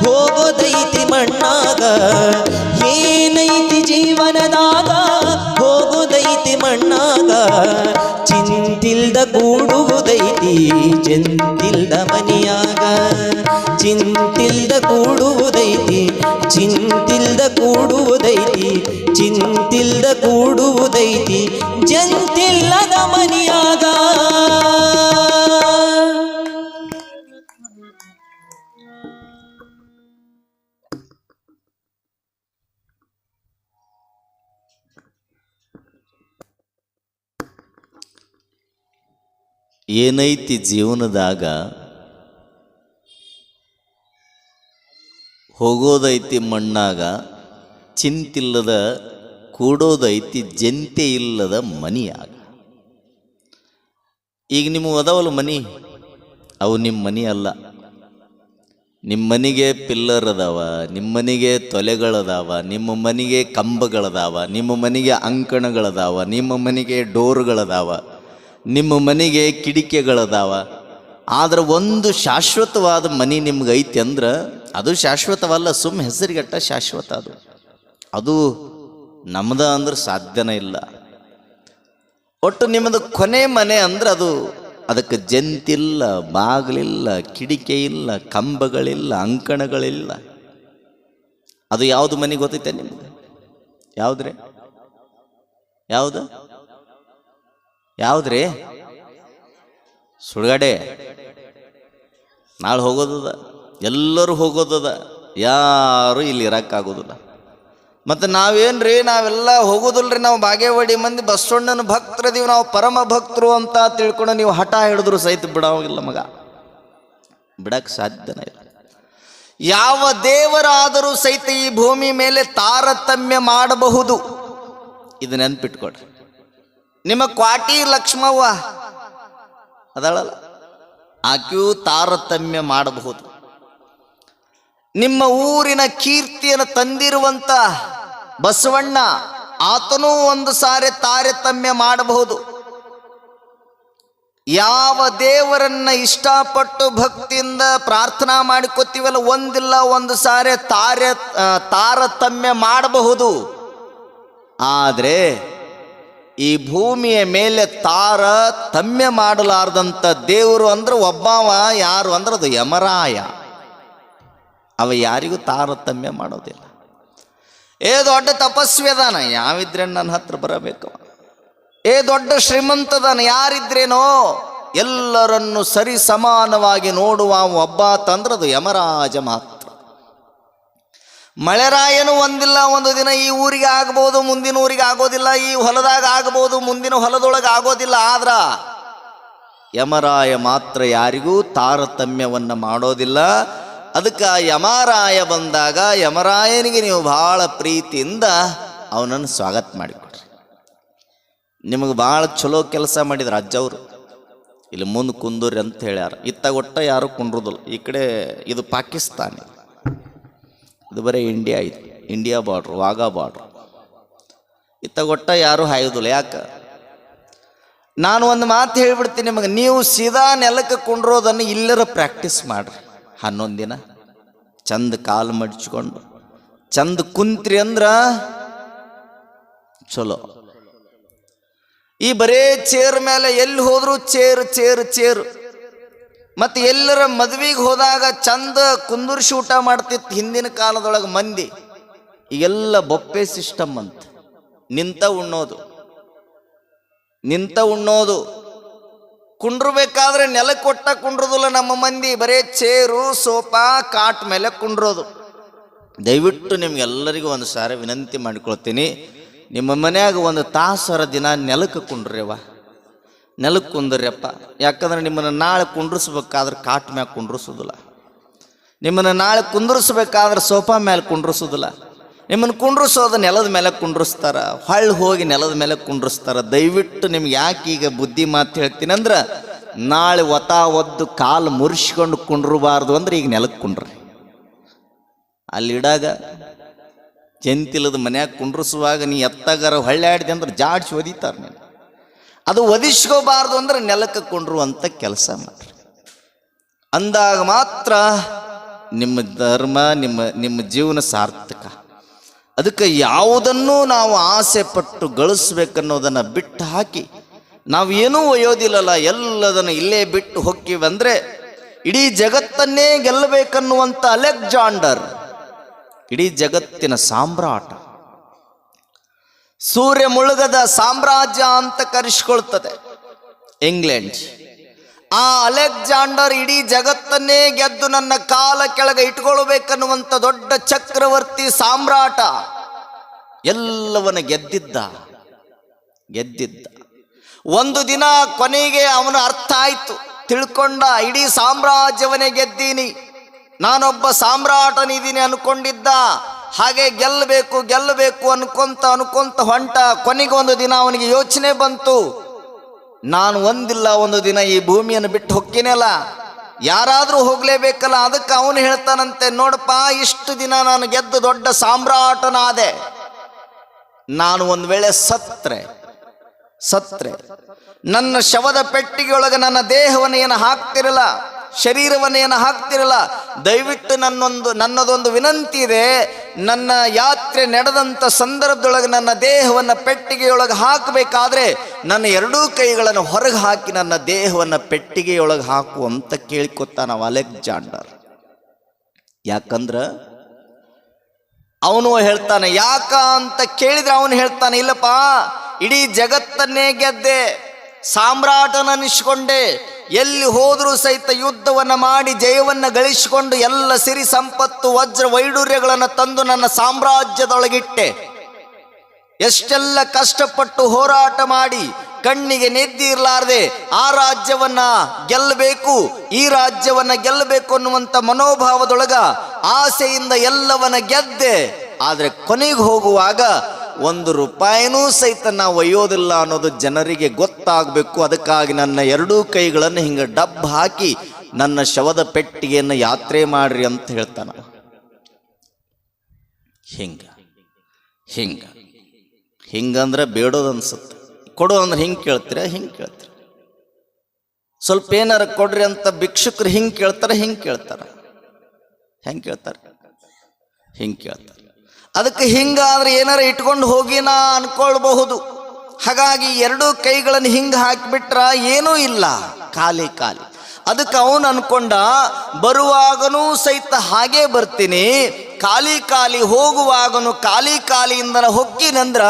ಹೋಗೋದೈತಿ ಮಣ್ಣಾಗ ಏನೈತಿ ಜೀವನದಾಗ ಹೋಗೋದೈತಿ ಮಣ್ಣಾಗ ಚಿಂತಿಲ್ದ ಕೂಡುವುದೈತಿ ಚೆಂತಿಲ್ದ ಮನಿಯಾಗ ಚಿಂತಿಲ್ದ ಕೂಡುವುದೈತಿ ಚಿಂತಿಲ್ದ ಕೂಡುವುದೈತಿ ಚಿಂತಿಲ್ದ ಕೂಡುವುದೈತಿ ಜಂತಿಲ್ಲದ ಮನಿಯಾಗ ಏನೈತಿ ಜೀವನದಾಗ ಹೋಗೋದೈತಿ ಮಣ್ಣಾಗ ಚಿಂತಿಲ್ಲದ ಕೂಡೋದೈತಿ ಜಂತೆ ಇಲ್ಲದ ಮನಿಯಾಗ. ಈಗ ನಿಮ್ಮ ಅದಾವಲ್ಲ ಮನಿ, ಅವು ನಿಮ್ಮ ಮನಿ ಅಲ್ಲ. ನಿಮ್ಮ ಮನೆಗೆ ಪಿಲ್ಲರ್ ಅದಾವ, ನಿಮ್ಮ ಮನೆಗೆ ತೊಲೆಗಳದಾವ, ನಿಮ್ಮ ಮನೆಗೆ ಕಂಬಗಳದಾವ, ನಿಮ್ಮ ಮನೆಗೆ ಅಂಕಣಗಳದಾವ, ನಿಮ್ಮ ಮನೆಗೆ ಡೋರ್ಗಳದಾವ, ನಿಮ್ಮ ಮನೆಗೆ ಕಿಡಿಕೆಗಳದಾವ. ಆದ್ರೆ ಒಂದು ಶಾಶ್ವತವಾದ ಮನೆ ನಿಮ್ಗೆ ಐತಿ ಅಂದ್ರೆ ಅದು ಶಾಶ್ವತವಲ್ಲ, ಸುಮ್ಮ ಹೆಸರಿಗಟ್ಟ ಶಾಶ್ವತ. ಅದು ನಮ್ದ ಅಂದ್ರೆ ಸಾಧ್ಯನೇ ಇಲ್ಲ. ಒಟ್ಟು ನಿಮ್ಮದು ಕೊನೆ ಮನೆ ಅಂದ್ರೆ ಅದಕ್ಕೆ ಜಂತಿಲ್ಲ, ಬಾಗಿಲಿಲ್ಲ, ಕಿಡಿಕೆ ಇಲ್ಲ, ಕಂಬಗಳಿಲ್ಲ, ಅಂಕಣಗಳಿಲ್ಲ. ಅದು ಯಾವುದು ಮನೆ ಗೊತ್ತೈತೆ ನಿಮ್ಗೆ? ಯಾವುದ್ರಿ? ಯಾವುದ್ರಿ? ಸುಡುಗಾಡೆ. ನಾಳೆ ಹೋಗೋದದ, ಎಲ್ಲರೂ ಹೋಗೋದದ, ಯಾರು ಇಲ್ಲಿ ಇರೋಕ್ಕಾಗೋದಿಲ್ಲ. ಮತ್ತು ನಾವೇನ್ರಿ, ನಾವೆಲ್ಲ ಹೋಗೋದಿಲ್ರಿ. ನಾವು ಬಾಗೇವಾಡಿ ಮಂದಿ ಬಸವಣ್ಣನ ಭಕ್ತರದೀವಿ, ನಾವು ಪರಮ ಭಕ್ತರು ಅಂತ ತಿಳ್ಕೊಂಡು ನೀವು ಹಠ ಹಿಡಿದ್ರು ಸಹಿತ ಬಿಡೋಗಿಲ್ಲ ಮಗ, ಬಿಡಕ್ಕೆ ಸಾಧ್ಯನೇ ಇಲ್ಲ. ಯಾವ ದೇವರಾದರೂ ಸಹಿತ ಈ ಭೂಮಿ ಮೇಲೆ ತಾರತಮ್ಯ ಮಾಡಬಹುದು, ಇದು ನೆನ್ಪಿಟ್ಕೊಡ್ರಿ. ನಿಮ್ಮ ಕ್ವಾಟಿ ಲಕ್ಷ್ಮವ್ವ ಅದಳಲ್ಲ, ಆಕೆಯೂ ತಾರತಮ್ಯ ಮಾಡಬಹುದು. ನಿಮ್ಮ ಊರಿನ ಕೀರ್ತಿಯನ್ನು ತಂದಿರುವಂತ ಬಸವಣ್ಣ, ಆತನೂ ಒಂದು ಸಾರಿ ತಾರತಮ್ಯ ಮಾಡಬಹುದು. ಯಾವ ದೇವರನ್ನ ಇಷ್ಟಪಟ್ಟು ಭಕ್ತಿಯಿಂದ ಪ್ರಾರ್ಥನಾ ಮಾಡಿಕೊತೀವಲ್ಲ, ಒಂದಿಲ್ಲ ಒಂದು ಸಾರಿ ತಾರತಮ್ಯ ಮಾಡಬಹುದು. ಆದರೆ ಈ ಭೂಮಿಯ ಮೇಲೆ ತಾರತಮ್ಯ ಮಾಡಲಾರ್ದಂಥ ದೇವರು ಅಂದ್ರೆ ಒಬ್ಬವ, ಯಾರು ಅಂದ್ರೆ ಅದು ಯಮರಾಯ. ಅವ ಯಾರಿಗೂ ತಾರತಮ್ಯ ಮಾಡೋದಿಲ್ಲ. ದೊಡ್ಡ ತಪಸ್ವಿ ಅದಾನ, ಯಾವಿದ್ರೆ ನನ್ನ ಹತ್ರ ಬರಬೇಕು. ದೊಡ್ಡ ಶ್ರೀಮಂತದಾನ, ಯಾರಿದ್ರೇನೋ ಎಲ್ಲರನ್ನು ಸರಿ ಸಮಾನವಾಗಿ ನೋಡುವ ಒಬ್ಬ ತಂದ್ರದು ಯಮರಾಜ ಮಾತ್ರ. ಮಳೆರಾಯನು ಒಂದಿಲ್ಲ ಒಂದು ದಿನ ಈ ಊರಿಗೆ ಆಗ್ಬೋದು, ಮುಂದಿನ ಊರಿಗೆ ಆಗೋದಿಲ್ಲ. ಈ ಹೊಲದಾಗ ಆಗ್ಬೋದು, ಮುಂದಿನ ಹೊಲದೊಳಗೆ ಆಗೋದಿಲ್ಲ. ಆದ್ರ ಯಮರಾಯ ಮಾತ್ರ ಯಾರಿಗೂ ತಾರತಮ್ಯವನ್ನ ಮಾಡೋದಿಲ್ಲ. ಅದಕ್ಕೆ ಯಮರಾಯ ಬಂದಾಗ ಯಮರಾಯನಿಗೆ ನೀವು ಬಹಳ ಪ್ರೀತಿಯಿಂದ ಅವನನ್ನು ಸ್ವಾಗತ ಮಾಡಿಕೊಡ್ರಿ. ನಿಮಗೆ ಭಾಳ ಚಲೋ ಕೆಲಸ ಮಾಡಿದ್ರು ಅಜ್ಜವರು, ಇಲ್ಲಿ ಮುಂದೆ ಕುಂದೂರಿ ಅಂತ ಹೇಳ್ಯಾರ. ಇತ್ತಾಗೊಟ್ಟ ಯಾರು ಕುಂಡ್ರದಿಲ್ಲ. ಈ ಕಡೆ ಇದು ಪಾಕಿಸ್ತಾನ, ಇದು ಬರೀ ಇಂಡಿಯಾ, ಇದು ಇಂಡಿಯಾ ಬಾರ್ಡ್ರು, ವಾಘಾ ಬಾರ್ಡ್ರು. ಇತ್ತಾಗೊಟ್ಟ ಯಾರು ಹಾಯೋದಿಲ್ಲ. ಯಾಕೆ? ನಾನು ಒಂದು ಮಾತು ಹೇಳಿಬಿಡ್ತೀನಿ ನಿಮಗೆ, ನೀವು ಸೀದಾ ನೆಲಕ್ಕೆ ಕುಂಡ್ರೋದನ್ನು ಇಲ್ಲರ ಪ್ರಾಕ್ಟೀಸ್ ಮಾಡ್ರಿ. 11 ದಿನ ಚಂದ ಕಾಲು ಮಡ್ಚ್ಕೊಂಡು ಚಂದ ಕುಂತ್ರಿ ಅಂದ್ರ ಚಲೋ. ಈ ಬರೇ ಚೇರ್ ಮೇಲೆ ಎಲ್ಲಿ ಹೋದ್ರು ಚೇರ್ ಚೇರ್ ಚೇರ್. ಮತ್ತು ಎಲ್ಲರ ಮದುವೆಗೆ ಹೋದಾಗ ಚಂದ ಕುಂದುರ್ಸಿ ಊಟ ಮಾಡ್ತಿತ್ತು ಹಿಂದಿನ ಕಾಲದೊಳಗೆ ಮಂದಿ. ಈಗೆಲ್ಲ ಬೊಪ್ಪೆ ಸಿಸ್ಟಮ್ ಅಂತ, ನಿಂತ ಉಣ್ಣೋದು. ಕುಂಡ್ರಬೇಕಾದ್ರೆ ನೆಲಕ್ಕೆ ಕೊಟ್ಟ ಕುಂಡ್ರದಿಲ್ಲ ನಮ್ಮ ಮಂದಿ, ಬರೇ ಚೇರು ಸೋಫಾ ಕಾಟ್ ಮೇಲೆ ಕುಂಡ್ರೋದು. ದಯವಿಟ್ಟು ನಿಮ್ಗೆಲ್ಲರಿಗೂ ಒಂದು ಸಾರಿ ವಿನಂತಿ ಮಾಡಿಕೊಳ್ತೀನಿ, ನಿಮ್ಮ ಮನ್ಯಾಗ ಒಂದು ತಾಸರ ದಿನ ನೆಲಕ್ಕೆ ಕುಂಡ್ರಿಯವ್ವ, ನೆಲಕ್ಕೆ ಕುಂದ್ರಪ್ಪ. ಯಾಕಂದ್ರೆ ನಿಮ್ಮನ್ನು ನಾಳೆ ಕುಂಡ್ರಿಸ್ಬೇಕಾದ್ರೆ ಕಾಟ್ ಮ್ಯಾಗ ಕುಂಡ್ರಿಸೋದಿಲ್ಲ, ನಿಮ್ಮನ್ನು ನಾಳೆ ಕುಂಡ್ರಿಸ್ಬೇಕಾದ್ರೆ ಸೋಫಾ ಮೇಲೆ ಕುಂಡ್ರಿಸೋದಿಲ್ಲ. ನಿಮ್ಮನ್ನು ಕುಂಡ್ರಿಸೋದು ನೆಲದ ಮೇಲೆ ಕುಂಡ್ರಿಸ್ತಾರ, ಹೊಳ್ಳಿ ಹೋಗಿ ನೆಲದ ಮೇಲೆ ಕುಂಡ್ರಿಸ್ತಾರ. ದಯವಿಟ್ಟು ನಿಮ್ಗೆ ಯಾಕೆ ಈಗ ಬುದ್ಧಿ ಮಾತು ಹೇಳ್ತೀನಿ ಅಂದ್ರೆ, ನಾಳೆ ಒದ್ದು ಕಾಲು ಮುರಿಸ್ಕೊಂಡು ಕುಂಡ್ರಬಾರ್ದು ಅಂದ್ರೆ ಈಗ ನೆಲಕ್ಕೆ ಕುಂಡ್ರಿ. ಅಲ್ಲಿಡಾಗ ಜಂತಿಲದ ಮನ್ಯಾಗ ಕುಂಡ್ರಿಸುವಾಗ ನೀ ಎತ್ತಾಗಾರ ಹೊಳ್ಳಿ ಅಂದ್ರೆ ಜಾಡ್ಸಿ ಒದಿತಾರೆ ನೀನು. ಅದು ಒದಿಸ್ಕೋಬಾರ್ದು ಅಂದ್ರೆ ನೆಲಕ್ಕೆ ಕುಂಡ್ರುವಂಥ ಕೆಲಸ ಮಾಡ್ರಿ. ಅಂದಾಗ ಮಾತ್ರ ನಿಮ್ಮ ಧರ್ಮ ನಿಮ್ಮ ಜೀವನ ಸಾರ್ಥಕ. ಅದಕ್ಕೆ ಯಾವುದನ್ನೂ ನಾವು ಆಸೆ ಪಟ್ಟು ಗಳಿಸ್ಬೇಕನ್ನೋದನ್ನು ಬಿಟ್ಟು ಹಾಕಿ ನಾವು ಏನೂ ಒಯ್ಯೋದಿಲ್ಲಲ್ಲ, ಎಲ್ಲದನ್ನು ಇಲ್ಲೇ ಬಿಟ್ಟು ಹೋಗ್ತೀವಂದ್ರೆ ಇಡೀ ಜಗತ್ತನ್ನೇ ಗೆಲ್ಲಬೇಕನ್ನುವಂಥ ಅಲೆಕ್ಸಾಂಡರ್, ಇಡೀ ಜಗತ್ತಿನ ಸಾಮ್ರಾಟ, ಸೂರ್ಯ ಮುಳುಗದ ಸಾಮ್ರಾಜ್ಯ ಅಂತ ಕರೆಸಿಕೊಳ್ತದೆ ಇಂಗ್ಲೆಂಡ್. ಆ ಅಲೆಕ್ಸಾಂಡರ್ ಇಡೀ ಜಗತ್ತನ್ನೇ ಗೆದ್ದು ನನ್ನ ಕಾಲ ಕೆಳಗೆ ಇಟ್ಕೊಳ್ಬೇಕನ್ನುವಂಥ ದೊಡ್ಡ ಚಕ್ರವರ್ತಿ ಸಾಮ್ರಾಟ, ಎಲ್ಲವನ್ನ ಗೆದ್ದಿದ್ದ. ಒಂದು ದಿನ ಕೊನೆಗೆ ಅವನು ಅರ್ಥ ಆಯ್ತು, ತಿಳ್ಕೊಂಡ, ಇಡೀ ಸಾಮ್ರಾಜ್ಯವನ್ನೇ ಗೆದ್ದೀನಿ, ನಾನೊಬ್ಬ ಸಾಮ್ರಾಟನಿದ್ದೀನಿ ಅನ್ಕೊಂಡಿದ್ದ. ಹಾಗೆ ಗೆಲ್ಲಬೇಕು ಅನ್ಕೊಂತ ಹೊಂಟ. ಕೊನೆಗೆ ಒಂದು ದಿನ ಅವನಿಗೆ ಯೋಚನೆ ಬಂತು, ನಾನು ಒಂದು ದಿನ ಈ ಭೂಮಿಯನ್ನು ಬಿಟ್ಟು ಹೊಕ್ಕಿನಲ್ಲ, ಯಾರಾದರೂ ಹೋಗ್ಲೇಬೇಕಲ್ಲ. ಅದಕ್ಕೆ ಅವನು ಹೇಳ್ತಾನಂತೆ, ನೋಡಪ್ಪ, ಇಷ್ಟು ದಿನ ನಾನು ಗೆದ್ದು ದೊಡ್ಡ ಸಾಮ್ರಾಟನಾದೆ, ನಾನು ಒಂದು ವೇಳೆ ಸತ್ರೆ ನನ್ನ ಶವದ ಪೆಟ್ಟಿಗೆಯೊಳಗೆ ನನ್ನ ದೇಹವನ್ನು ಏನು ಹಾಕ್ತಿರಲ್ಲ, ಶರೀರವನ್ನು ಏನು ಹಾಕ್ತಿರಲ್ಲ, ದಯವಿಟ್ಟು ನನ್ನದೊಂದು ವಿನಂತಿ ಇದೆ. ನನ್ನ ಯಾತ್ರೆ ನಡೆದಂಥ ಸಂದರ್ಭದೊಳಗೆ ನನ್ನ ದೇಹವನ್ನು ಪೆಟ್ಟಿಗೆಯೊಳಗೆ ಹಾಕಬೇಕಾದ್ರೆ ನನ್ನ ಎರಡೂ ಕೈಗಳನ್ನು ಹೊರಗೆ ಹಾಕಿ ನನ್ನ ದೇಹವನ್ನು ಪೆಟ್ಟಿಗೆಯೊಳಗೆ ಹಾಕು ಅಂತ ಕೇಳಿಕೊತಾನ ಅಲೆಕ್ಸಾಂಡರ್. ಯಾಕಂದ್ರೆ ಅವನು ಹೇಳ್ತಾನೆ, ಯಾಕ ಅಂತ ಕೇಳಿದ್ರೆ ಅವನು ಹೇಳ್ತಾನೆ, ಇಲ್ಲಪ್ಪ, ಇಡೀ ಜಗತ್ತನ್ನೇ ಗೆದ್ದೆ, ಸಾಮ್ರಾಟನನ್ನಿಸ್ಕೊಂಡೆ, ಎಲ್ಲಿ ಹೋದರೂ ಸಹಿತ ಯುದ್ಧವನ್ನು ಮಾಡಿ ಜಯವನ್ನು ಗಳಿಸಿಕೊಂಡು ಎಲ್ಲ ಸಿರಿ ಸಂಪತ್ತು ವಜ್ರ ವೈಡೂರ್ಯಗಳನ್ನು ತಂದು ನನ್ನ ಸಾಮ್ರಾಜ್ಯದೊಳಗಿಟ್ಟೆ. ಎಷ್ಟೆಲ್ಲ ಕಷ್ಟಪಟ್ಟು ಹೋರಾಟ ಮಾಡಿ ಕಣ್ಣಿಗೆ ನಿದ್ದೆ ಇರಲಾರದೆ ಆ ರಾಜ್ಯವನ್ನ ಗೆಲ್ಲಬೇಕು, ಈ ರಾಜ್ಯವನ್ನ ಗೆಲ್ಲಬೇಕು ಅನ್ನುವಂಥ ಮನೋಭಾವದೊಳಗ ಆಸೆಯಿಂದ ಎಲ್ಲವನ್ನ ಗೆದ್ದೆ. ಆದರೆ ಕೊನೆಗೆ ಹೋಗುವಾಗ ₹1 ಸಹಿತ ನಾವು ಒಯ್ಯೋದಿಲ್ಲ ಅನ್ನೋದು ಜನರಿಗೆ ಗೊತ್ತಾಗಬೇಕು. ಅದಕ್ಕಾಗಿ ನನ್ನ ಎರಡೂ ಕೈಗಳನ್ನು ಹಿಂಗೆ ಡಬ್ಬ ಹಾಕಿ ನನ್ನ ಶವದ ಪೆಟ್ಟಿಗೆಯನ್ನು ಯಾತ್ರೆ ಮಾಡ್ರಿ ಅಂತ ಹೇಳ್ತಾನ. ಹಿಂಗಂದ್ರೆ ಬೇಡೋದು ಅನ್ಸುತ್ತೆ, ಕೊಡು ಅಂದ್ರೆ ಹಿಂಗೆ ಕೇಳ್ತೀರ, ಸ್ವಲ್ಪ ಏನಾರ ಕೊಡ್ರಿ ಅಂತ ಭಿಕ್ಷುಕರು ಹಿಂಗೆ ಕೇಳ್ತಾರೆ. ಅದಕ್ಕೆ ಹಿಂಗಾದ್ರೆ ಏನಾರ ಇಟ್ಕೊಂಡು ಹೋಗಿನಾ ಅನ್ಕೊಳ್ಬಹುದು. ಹಾಗಾಗಿ ಎರಡೂ ಕೈಗಳನ್ನು ಹಿಂಗೆ ಹಾಕಿಬಿಟ್ರ ಏನೂ ಇಲ್ಲ, ಖಾಲಿ. ಅದಕ್ಕೆ ಅವನು ಅನ್ಕೊಂಡ, ಬರುವಾಗನೂ ಸಹಿತ ಹಾಗೇ ಬರ್ತೀನಿ, ಖಾಲಿ ಹೋಗುವಾಗನು ಖಾಲಿಯಿಂದ ಹೊಕ್ಕಿನಂದ್ರ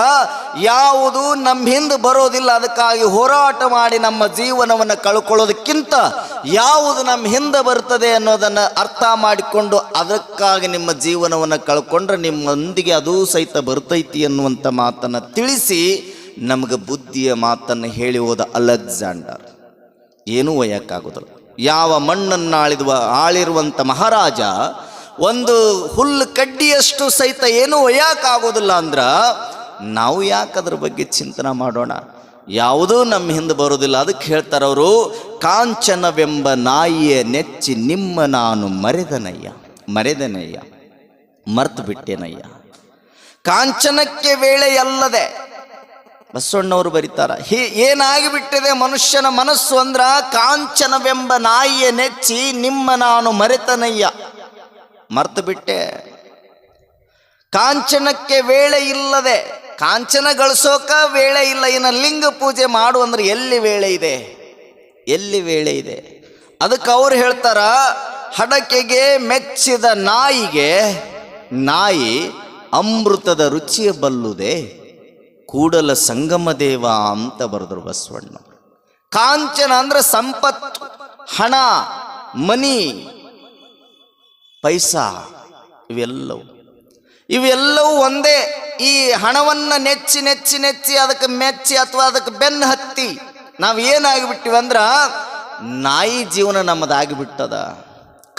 ಯಾವುದು ನಮ್ಮ ಹಿಂದೆ ಬರೋದಿಲ್ಲ. ಅದಕ್ಕಾಗಿ ಹೋರಾಟ ಮಾಡಿ ನಮ್ಮ ಜೀವನವನ್ನು ಕಳ್ಕೊಳ್ಳೋದಕ್ಕಿಂತ ಯಾವುದು ನಮ್ಮ ಹಿಂದೆ ಬರ್ತದೆ ಅನ್ನೋದನ್ನು ಅರ್ಥ ಮಾಡಿಕೊಂಡು ಅದಕ್ಕಾಗಿ ನಿಮ್ಮ ಜೀವನವನ್ನು ಕಳ್ಕೊಂಡ್ರೆ ನಿಮ್ಮೊಂದಿಗೆ ಅದೂ ಸಹಿತ ಬರ್ತೈತಿ ಅನ್ನುವಂಥ ಮಾತನ್ನು ತಿಳಿಸಿ ನಮಗೆ ಬುದ್ಧಿಯ ಮಾತನ್ನು ಹೇಳಿ ಹೋದ ಅಲೆಕ್ಸಾಂಡರ್. ಏನೂ ಒಯ್ಯಕ್ಕಾಗೋದಿಲ್ಲ. ಯಾವ ಮಣ್ಣನ್ನು ಆಳಿರುವಂಥ ಮಹಾರಾಜ ಒಂದು ಹುಲ್ಲು ಕಡ್ಡಿಯಷ್ಟು ಸಹಿತ ಏನೂ ಒಯ್ಯಕ್ಕಾಗೋದಿಲ್ಲ ಅಂದ್ರ ನಾವು ಯಾಕೆ ಅದ್ರ ಬಗ್ಗೆ ಚಿಂತನೆ ಮಾಡೋಣ? ಯಾವುದೂ ನಮ್ಮ ಹಿಂದೆ ಬರೋದಿಲ್ಲ. ಅದಕ್ಕೆ ಹೇಳ್ತಾರವರು, ಕಾಂಚನವೆಂಬ ನಾಯಿಯ ನೆಚ್ಚಿ ನಿಮ್ಮ ನಾನು ಮರೆದನಯ್ಯ, ಮರ್ತು ಬಿಟ್ಟೆನಯ್ಯ. ಕಾಂಚನಕ್ಕೆ ವೇಳೆಯಲ್ಲದೆ ಬಸವಣ್ಣವರು ಬರೀತಾರ, ಏನಾಗಿಬಿಟ್ಟಿದೆ ಮನುಷ್ಯನ ಮನಸ್ಸು ಅಂದ್ರ, ಕಾಂಚನವೆಂಬ ನಾಯಿಯ ನೆಚ್ಚಿ ನಿಮ್ಮ ನಾನು ಮರೆತನಯ್ಯ, ಮರ್ತು ಬಿಟ್ಟೆ. ಕಾಂಚನಕ್ಕೆ ವೇಳೆ ಇಲ್ಲದೆ, ಕಾಂಚನ ಗಳಿಸೋಕ ವೇಳೆ ಇಲ್ಲ, ಇನ್ನು ಲಿಂಗ ಪೂಜೆ ಮಾಡು ಅಂದ್ರೆ ಎಲ್ಲಿ ವೇಳೆ ಇದೆ? ಅದಕ್ಕೆ ಅವ್ರು ಹೇಳ್ತಾರ, ಹಡಕೆಗೆ ಮೆಚ್ಚಿದ ನಾಯಿಗೆ ನಾಯಿ ಅಮೃತದ ರುಚಿಯ ಬಲ್ಲುದೆ, ಕೂಡಲ ಸಂಗಮ ದೇವ ಅಂತ ಬರೆದ್ರು ಬಸವಣ್ಣ. ಕಾಂಚನ ಅಂದ್ರೆ ಸಂಪತ್ತು, ಹಣ, ಮನಿ, ಪೈಸಾ, ಇವೆಲ್ಲವೂ ಒಂದೇ. ಈ ಹಣವನ್ನ ನೆಚ್ಚಿ ನೆಚ್ಚಿ ನೆಚ್ಚಿ ಅದಕ್ಕೆ ಮೆಚ್ಚಿ ಅಥವಾ ಅದಕ್ಕೆ ಬೆನ್ನು ಹತ್ತಿ ನಾವು ಏನಾಗಿಬಿಟ್ಟಿವಂದ್ರ ನಾಯಿ ಜೀವನ ನಮ್ಮದಾಗಿಬಿಟ್ಟದ.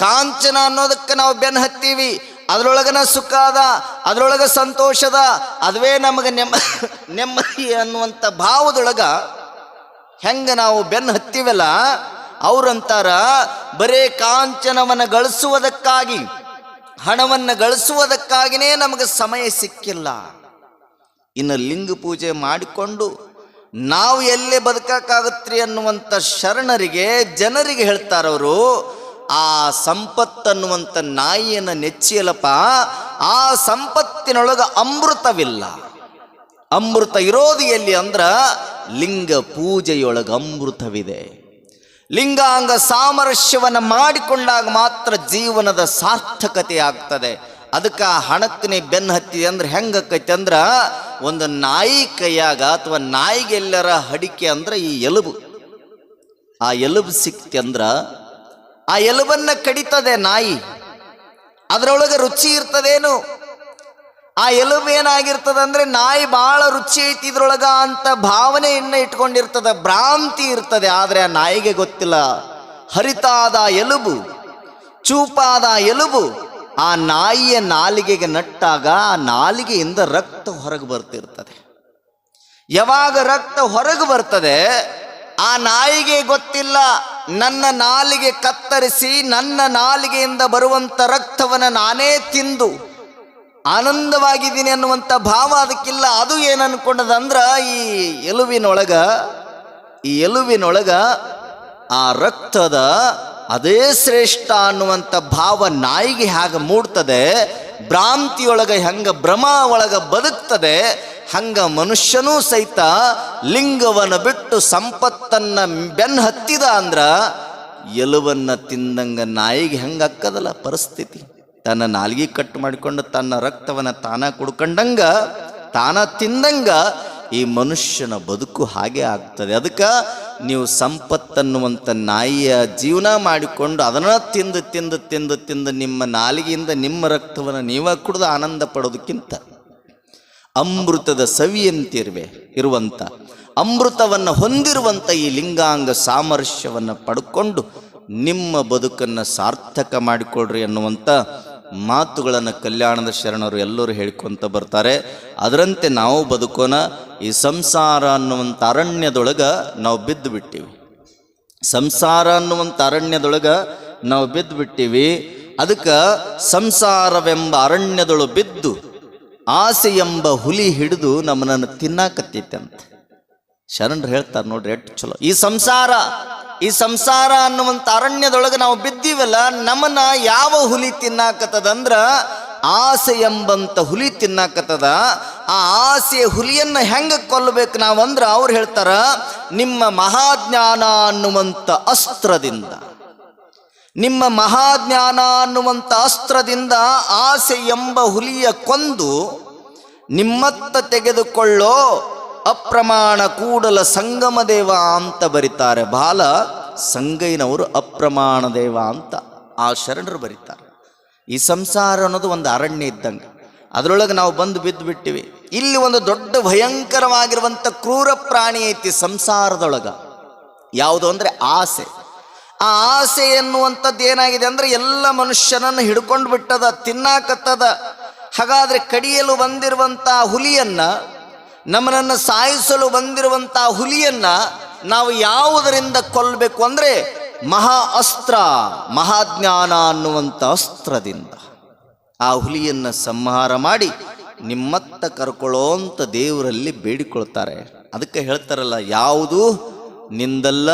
ಕಾಂಚನ ಅನ್ನೋದಕ್ಕೆ ನಾವು ಬೆನ್ನು ಹತ್ತೀವಿ, ಅದ್ರೊಳಗನ ಸುಖ ಅದ, ಅದ್ರೊಳಗ ಸಂತೋಷದ, ಅದುವೇ ನಮಗೆ ನೆಮ್ಮದಿ ಅನ್ನುವಂಥ ಭಾವದೊಳಗ ಹೆಂಗ ನಾವು ಬೆನ್ನು ಹತ್ತೀವಲ್ಲ, ಅವ್ರಂತಾರ ಬರೇ ಕಾಂಚನವನ್ನು ಗಳಿಸುವುದಕ್ಕಾಗಿ, ಹಣವನ್ನು ಗಳಿಸುವುದಕ್ಕಾಗಿನೇ ನಮಗೆ ಸಮಯ ಸಿಕ್ಕಿಲ್ಲ. ಇನ್ನು ಲಿಂಗ ಪೂಜೆ ಮಾಡಿಕೊಂಡು ನಾವು ಎಲ್ಲೇ ಬದುಕಕ್ಕಾಗತ್ರಿ ಅನ್ನುವಂಥ ಶರಣರಿಗೆ, ಜನರಿಗೆ ಹೇಳ್ತಾರವರು, ಆ ಸಂಪತ್ತನ್ನುವಂಥ ನಾಯಿಯನ್ನು ನೆಚ್ಚಿಯಲ್ಲಪ್ಪ, ಆ ಸಂಪತ್ತಿನೊಳಗೆ ಅಮೃತವಿಲ್ಲ. ಅಮೃತ ಇರೋದು ಎಲ್ಲಿ ಅಂದ್ರ ಲಿಂಗ ಪೂಜೆಯೊಳಗೆ ಅಮೃತವಿದೆ. ಲಿಂಗಾಂಗ ಸಾಮರಸ್ಯವನ್ನು ಮಾಡಿಕೊಂಡಾಗ ಮಾತ್ರ ಜೀವನದ ಸಾರ್ಥಕತೆ ಆಗ್ತದೆ. ಅದಕ್ಕೆ ಆ ಹಣಕ್ಕನೆ ಬೆನ್ನು ಹತ್ತಿದೆ ಅಂದ್ರೆ ಹೆಂಗಕ್ಕೈತೆ ಅಂದ್ರ, ಒಂದು ನಾಯಿ ಕೈಯಾಗ ಅಥವಾ ನಾಯಿಗೆ ಎಲ್ಲರ ಹಡಿಕೆ ಅಂದ್ರೆ ಈ ಎಲುಬು, ಆ ಎಲುಬು ಸಿಕ್ತಿ ಅಂದ್ರ ಆ ಎಲುಬನ್ನ ಕಡಿತದೆ ನಾಯಿ. ಅದರೊಳಗೆ ರುಚಿ ಇರ್ತದೇನು? ಆ ಎಲುಬು ಏನಾಗಿರ್ತದ ಅಂದ್ರೆ ನಾಯಿ ಬಹಳ ರುಚಿ ಐತಿ ಇದ್ರೊಳಗ ಅಂತ ಭಾವನೆಯನ್ನ ಇಟ್ಕೊಂಡಿರ್ತದ, ಭ್ರಾಂತಿ ಇರ್ತದೆ. ಆದ್ರೆ ಆ ನಾಯಿಗೆ ಗೊತ್ತಿಲ್ಲ, ಹರಿತಾದ ಎಲುಬು, ಚೂಪಾದ ಎಲುಬು ಆ ನಾಯಿಯ ನಾಲಿಗೆಗೆ ನಟ್ಟಾಗ ಆ ನಾಲಿಗೆಯಿಂದ ರಕ್ತ ಹೊರಗೆ ಬರ್ತಿರ್ತದೆ. ಯಾವಾಗ ರಕ್ತ ಹೊರಗೆ ಬರ್ತದೆ, ಆ ನಾಯಿಗೆ ಗೊತ್ತಿಲ್ಲ ನನ್ನ ನಾಲಿಗೆ ಕತ್ತರಿಸಿ ನನ್ನ ನಾಲಿಗೆಯಿಂದ ಬರುವಂತ ರಕ್ತವನ್ನು ನಾನೇ ತಿಂದು ಆನಂದವಾಗಿದ್ದೀನಿ ಅನ್ನುವಂಥ ಭಾವ ಅದಕ್ಕಿಲ್ಲ. ಅದು ಏನು ಅನ್ಕೊಂಡದಂದ್ರ ಈ ಎಲುವಿನೊಳಗ ಆ ರಕ್ತದ ಅದೇ ಶ್ರೇಷ್ಠ ಅನ್ನುವಂಥ ಭಾವ ನಾಯಿಗೆ ಹೇಗೆ ಮೂಡ್ತದೆ, ಭ್ರಾಂತಿಯೊಳಗೆ ಹೆಂಗ ಭ್ರಮ ಒಳಗ ಬದುಕ್ತದೆ, ಹಂಗ ಮನುಷ್ಯನೂ ಸಹಿತ ಲಿಂಗವನ್ನು ಬಿಟ್ಟು ಸಂಪತ್ತನ್ನ ಬೆನ್ನು ಹತ್ತಿದ ಅಂದ್ರ ಎಲುವನ್ನು ತಿಂದಂಗ ನಾಯಿಗೆ ಹೆಂಗ ಅಕ್ಕದಲ್ಲ ಪರಿಸ್ಥಿತಿ. ತನ್ನ ನಾಲ್ಗಿ ಕಟ್ಟು ಮಾಡಿಕೊಂಡು ತನ್ನ ರಕ್ತವನ್ನು ತಾನ ಕುಡ್ಕೊಂಡಂಗ, ತಾನ ತಿಂದಂಗ ಈ ಮನುಷ್ಯನ ಬದುಕು ಹಾಗೆ ಆಗ್ತದೆ. ಅದಕ್ಕೆ ನೀವು ಸಂಪತ್ತನ್ನುವಂಥ ನಾಯಿಯ ಜೀವನ ಮಾಡಿಕೊಂಡು ಅದನ್ನ ತಿಂದು ತಿಂದು ತಿಂದು ತಿಂದು ನಿಮ್ಮ ನಾಲಿಗೆಯಿಂದ ನಿಮ್ಮ ರಕ್ತವನ್ನು ನೀವ ಕುಡಿದು ಆನಂದ ಪಡೋದಕ್ಕಿಂತ ಅಮೃತದ ಇರುವಂಥ ಅಮೃತವನ್ನು ಹೊಂದಿರುವಂಥ ಈ ಲಿಂಗಾಂಗ ಸಾಮರಸ್ಯವನ್ನು ಪಡ್ಕೊಂಡು ನಿಮ್ಮ ಬದುಕನ್ನು ಸಾರ್ಥಕ ಮಾಡಿಕೊಡ್ರಿ ಅನ್ನುವಂಥ ಮಾತುಗಳನ್ನು ಕಲ್ಯಾಣದ ಶರಣರು ಎಲ್ಲರೂ ಹೇಳ್ಕೊಂತ ಬರ್ತಾರೆ. ಅದರಂತೆ ನಾವು ಬದುಕೋಣ. ಈ ಸಂಸಾರ ಅನ್ನುವಂಥ ಅರಣ್ಯದೊಳಗೆ ನಾವು ಬಿದ್ದು ಬಿಟ್ಟಿವಿ. ಸಂಸಾರ ಅನ್ನುವಂಥ ಅರಣ್ಯದೊಳಗೆ ನಾವು ಬಿದ್ದು ಬಿಟ್ಟಿವಿ. ಅದಕ್ಕೆ ಸಂಸಾರವೆಂಬ ಅರಣ್ಯದೊಳು ಬಿದ್ದು ಆಸೆ ಎಂಬ ಹುಲಿ ಹಿಡಿದು ನಮ್ಮನ್ನು ತಿನ್ನಾಕತ್ತೈತಂತೆ. ಶರಣರು ಹೇಳ್ತಾರೆ ನೋಡ್ರಿ ಎಷ್ಟು ಚಲೋ. ಈ ಸಂಸಾರ ಅನ್ನುವಂಥ ಅರಣ್ಯದೊಳಗೆ ನಾವು ಬಿದ್ದೀವಲ್ಲ, ನಮ್ಮನ್ನ ಯಾವ ಹುಲಿ ತಿನ್ನಾಕತ್ತದಂದ್ರ ಆಸೆ ಎಂಬಂತ ಹುಲಿ ತಿನ್ನಾಕತ್ತದ. ಆ ಆಸೆಯ ಹುಲಿಯನ್ನ ಹೆಂಗ ಕೊಲ್ಲಬೇಕು ನಾವಂದ್ರ ಅವ್ರು ಹೇಳ್ತಾರ, ನಿಮ್ಮ ಮಹಾಜ್ಞಾನ ಅನ್ನುವಂಥ ಅಸ್ತ್ರದಿಂದ, ನಿಮ್ಮ ಮಹಾಜ್ಞಾನ ಅನ್ನುವಂಥ ಅಸ್ತ್ರದಿಂದ ಆಸೆ ಎಂಬ ಹುಲಿಯ ಕೊಂದು ನಿಮ್ಮತ್ತ ತೆಗೆದುಕೊಳ್ಳೋ ಅಪ್ರಮಾಣ ಕೂಡಲ ಸಂಗಮ ದೇವ ಅಂತ ಬರೀತಾರೆ. ಬಾಲ ಸಂಗಯ್ಯನವರು ಅಪ್ರಮಾಣ ದೇವ ಅಂತ ಆ ಶರಣರು ಬರೀತಾರೆ. ಈ ಸಂಸಾರ ಅನ್ನೋದು ಒಂದು ಅರಣ್ಯ ಇದ್ದಂಗೆ, ಅದರೊಳಗೆ ನಾವು ಬಂದು ಬಿದ್ದು ಬಿಟ್ಟಿವಿ. ಇಲ್ಲಿ ಒಂದು ದೊಡ್ಡ ಭಯಂಕರವಾಗಿರುವಂಥ ಕ್ರೂರ ಪ್ರಾಣಿ ಐತಿ ಸಂಸಾರದೊಳಗ. ಯಾವುದು ಅಂದರೆ ಆಸೆ. ಆ ಆಸೆ ಎನ್ನುವಂಥದ್ದು ಏನಾಗಿದೆ ಅಂದರೆ ಎಲ್ಲ ಮನುಷ್ಯನನ್ನು ಹಿಡ್ಕೊಂಡು ಬಿಟ್ಟದ, ತಿನ್ನಾಕತ್ತದ. ಹಾಗಾದರೆ ಕಡಿಯಲು ಬಂದಿರುವಂಥ ಹುಲಿಯನ್ನ, ನಮ್ಮನನ್ನು ಸಾಯಿಸಲು ಬಂದಿರುವಂಥ ಹುಲಿಯನ್ನ ನಾವು ಯಾವುದರಿಂದ ಕೊಲ್ಲಬೇಕು ಅಂದರೆ ಅಸ್ತ್ರ, ಮಹಾಜ್ಞಾನ ಅನ್ನುವಂಥ ಅಸ್ತ್ರದಿಂದ ಆ ಹುಲಿಯನ್ನು ಸಂಹಾರ ಮಾಡಿ ನಿಮ್ಮತ್ತ ಕರ್ಕೊಳ್ಳೋಂಥ ದೇವರಲ್ಲಿ ಬೇಡಿಕೊಳ್ತಾರೆ. ಅದಕ್ಕೆ ಹೇಳ್ತಾರಲ್ಲ, ಯಾವುದು ನಿಂದಲ್ಲ,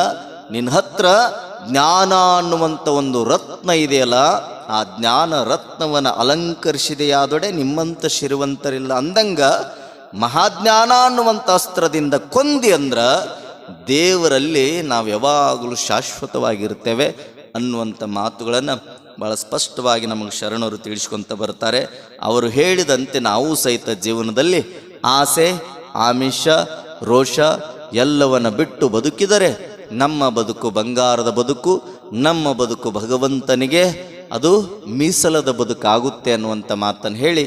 ನಿನ್ನ ಹತ್ರ ಜ್ಞಾನ ಅನ್ನುವಂಥ ಒಂದು ರತ್ನ ಇದೆಯಲ್ಲ, ಆ ಜ್ಞಾನ ರತ್ನವನ್ನು ಅಲಂಕರಿಸಿದೆಯಾದೊಡೆ ನಿಮ್ಮಂಥ ಶ್ರೀವಂತರಿಲ್ಲ ಅಂದಂಗ ಮಹಾಜ್ಞಾನ ಅನ್ನುವಂಥ ಅಸ್ತ್ರದಿಂದ ಕೊಂದಿ ಅಂದ್ರ ದೇವರಲ್ಲಿ ನಾವು ಯಾವಾಗಲೂ ಶಾಶ್ವತವಾಗಿರ್ತೇವೆ. ಅನ್ನುವಂಥ ಮಾತುಗಳನ್ನು ಭಾಳ ಸ್ಪಷ್ಟವಾಗಿ ನಮಗೆ ಶರಣರು ತಿಳಿಸ್ಕೊಂತ ಬರ್ತಾರೆ. ಅವರು ಹೇಳಿದಂತೆ ನಾವು ಸಹಿತ ಜೀವನದಲ್ಲಿ ಆಸೆ, ಆಮಿಷ, ರೋಷ ಎಲ್ಲವನ್ನ ಬಿಟ್ಟು ಬದುಕಿದರೆ ನಮ್ಮ ಬದುಕು ಬಂಗಾರದ ಬದುಕು, ನಮ್ಮ ಬದುಕು ಭಗವಂತನಿಗೆ ಅದು ಮೀಸಲದ ಬದುಕಾಗುತ್ತೆ ಅನ್ನುವಂಥ ಮಾತನ್ನು ಹೇಳಿ